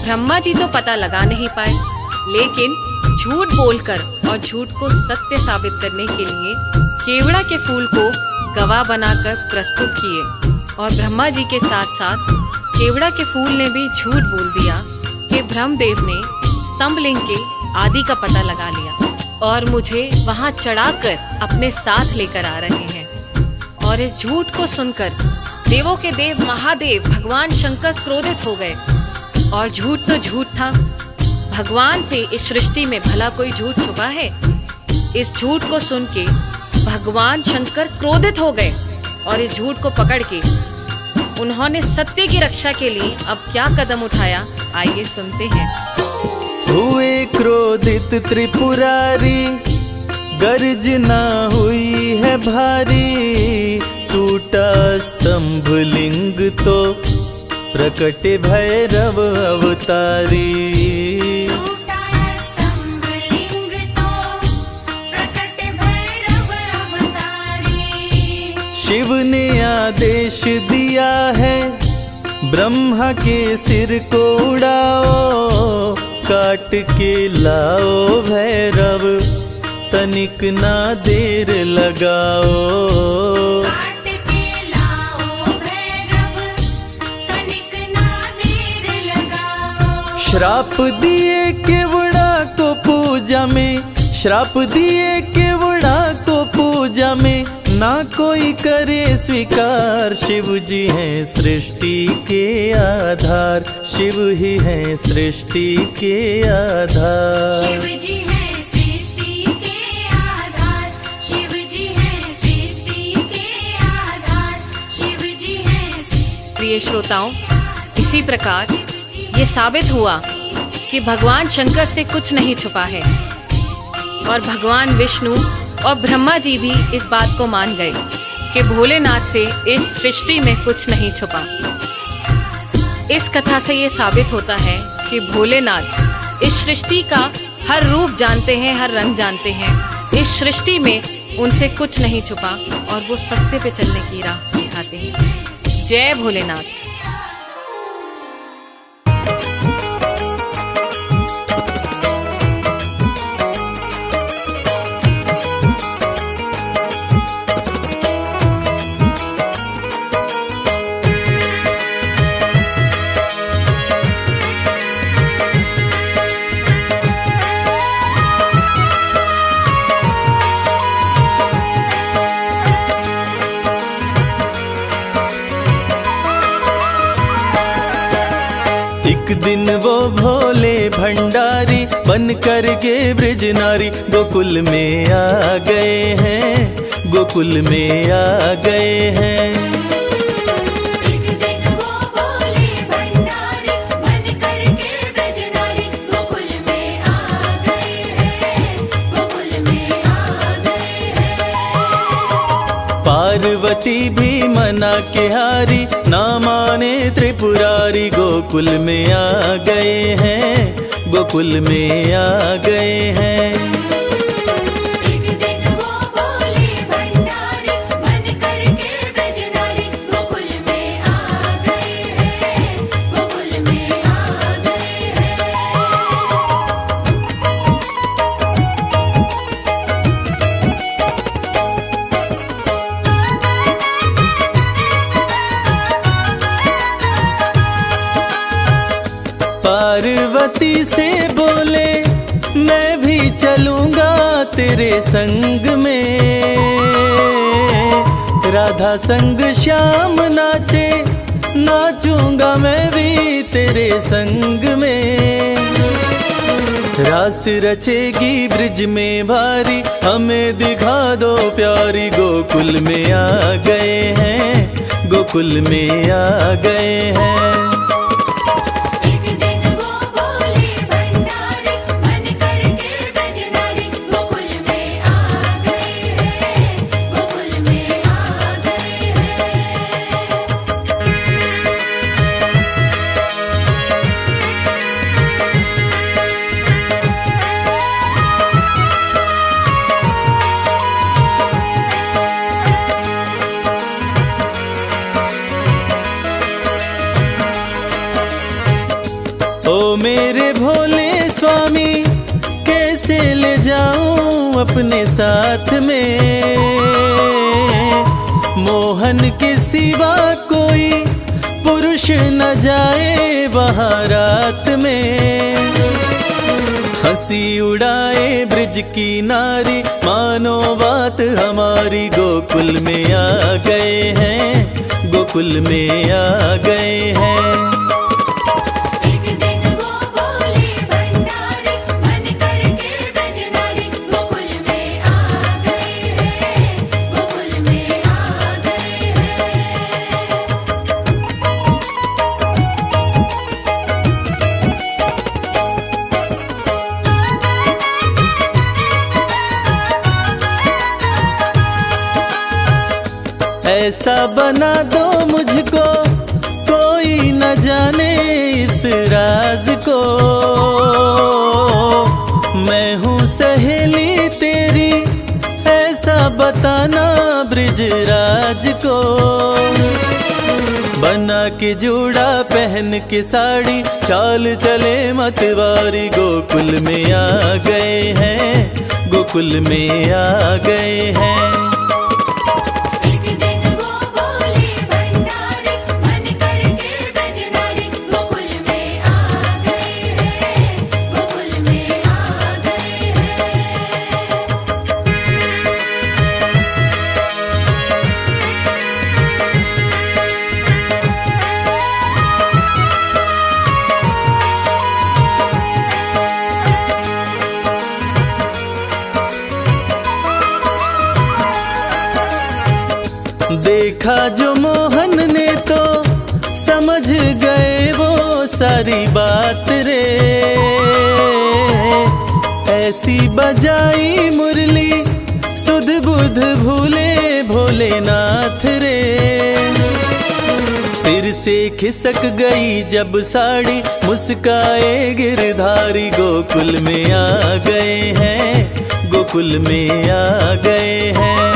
ब्रह्मा जी तो पता लगा नहीं पाए, लेकिन झूठ बोलकर और झूठ को सत्य साबित करने के लिए केवड़ा के फूल को गवाह बनाकर प्रस्तुत किए। और ब्रह्मा जी के साथ साथ केवड़ा के फूल ने भी झूठ बोल दिया कि ब्रह्मदेव ने स्तंभलिंग के आदि का पता लगा लिया और मुझे वहां चढ़ाकर अपने साथ लेकर आ रहे हैं। और इस झूठ को सुनकर देवों के देव महादेव भगवान शंकर क्रोधित हो गए। और झूठ तो झूठ था, भगवान से इस सृष्टि में भला कोई झूठ छुपा है। इस झूठ को सुन के भगवान शंकर क्रोधित हो गए और इस झूठ को पकड़ के उन्होंने सत्य की रक्षा के लिए अब क्या कदम उठाया, आइए सुनते हैं। हुए क्रोधित त्रिपुरारी, गर्जना हुई है भारी। टूटा स्तंभ लिंग तो प्रकटे भैरव अवतारी। टूटा स्तंभ लिंग तो प्रकटे भैरव अवतारी। शिव ने आदेश दिया है, ब्रह्मा के सिर को उड़ाओ, काट के लाओ भैरव तनिक ना देर लगाओ। काट के लाओ भैरव, तनिक ना देर लगाओ। श्राप दिए केवड़ा को पूजा में, श्राप दिए केवड़ा को पूजा में, ना कोई करे स्वीकार। शिव जी हैं सृष्टि के आधार, शिव ही हैं सृष्टि के आधार। शिव जी हैं सृष्टि के आधार, शिव जी हैं सृष्टि के आधार, शिव जी हैं। प्रिय श्रोताओं, इसी प्रकार ये साबित हुआ कि भगवान शंकर से कुछ नहीं छुपा है और भगवान विष्णु और ब्रह्मा जी भी इस बात को मान गए कि भोलेनाथ से इस सृष्टि में कुछ नहीं छुपा। इस कथा से ये साबित होता है कि भोलेनाथ इस सृष्टि का हर रूप जानते हैं, हर रंग जानते हैं। इस सृष्टि में उनसे कुछ नहीं छुपा और वो सत्य पे चलने की राह दिखाते हैं। जय भोलेनाथ। एक दिन वो भोले भंडारी बन कर के ब्रज नारी गोकुल में आ गए हैं, गोकुल में आ गए हैं। एक दिन वो भोले भंडारी बन कर के ब्रज नारी गोकुल में आ गए हैं, गोकुल में आ गए हैं। पार्वती भी मना के हारी, ना माने त्रिपुरारी गोकुल में आ गए हैं, गोकुल में आ गए हैं। एक दिन वो भोले भंडारी बन कर के ब्रज नारी गोकुल में आ गए हैं, गोकुल में आ गए हैं। पार्वती से बोले मैं भी चलूंगा तेरे संग में, राधा संग श्याम नाचे, नाचूंगा मैं भी तेरे संग में। रास रचेगी ब्रिज में भारी, हमें दिखा दो प्यारी गोकुल में आ गए हैं, गोकुल में आ गए हैं। एक दिन वो भोले भंडारी बन कर के ब्रज नारी गोकुल में आ गए हैं, गोकुल में आ गए हैं। ओ मेरे भोले स्वामी कैसे ले जाऊं अपने साथ में, मोहन के सिवा कोई पुरुष न जाए वहाँ रात में। हंसी उड़ाए ब्रिज की नारी, मानो बात हमारी गोकुल में आ गए हैं, गोकुल में आ गए हैं। एक दिन वो भोले भंडारी बन कर के ब्रज नारी गोकुल में आ गए हैं, गोकुल में आ गए हैं। ऐसा बना दो मुझको कोई न जाने इस राज को, मैं हूँ सहेली तेरी ऐसा बताना ब्रिजराज को। बना के जूड़ा पहन के साड़ी, चाल चले मतवारी गोकुल में आ गए हैं, गोकुल में आ गए हैं। एक दिन वो बोले भंडारी मन करके बजनारी गोकुल में आ गए हैं, गोकुल में आ गए हैं। देखा जो मोहन ने तो समझ गए वो सारी बात रे, ऐसी बजाई मुरली सुध बुध भूले भोलेनाथ रे। सिर से खिसक गई जब साड़ी मुस्काए गिरधारी गोकुल में आ गए हैं, गोकुल में आ गए हैं।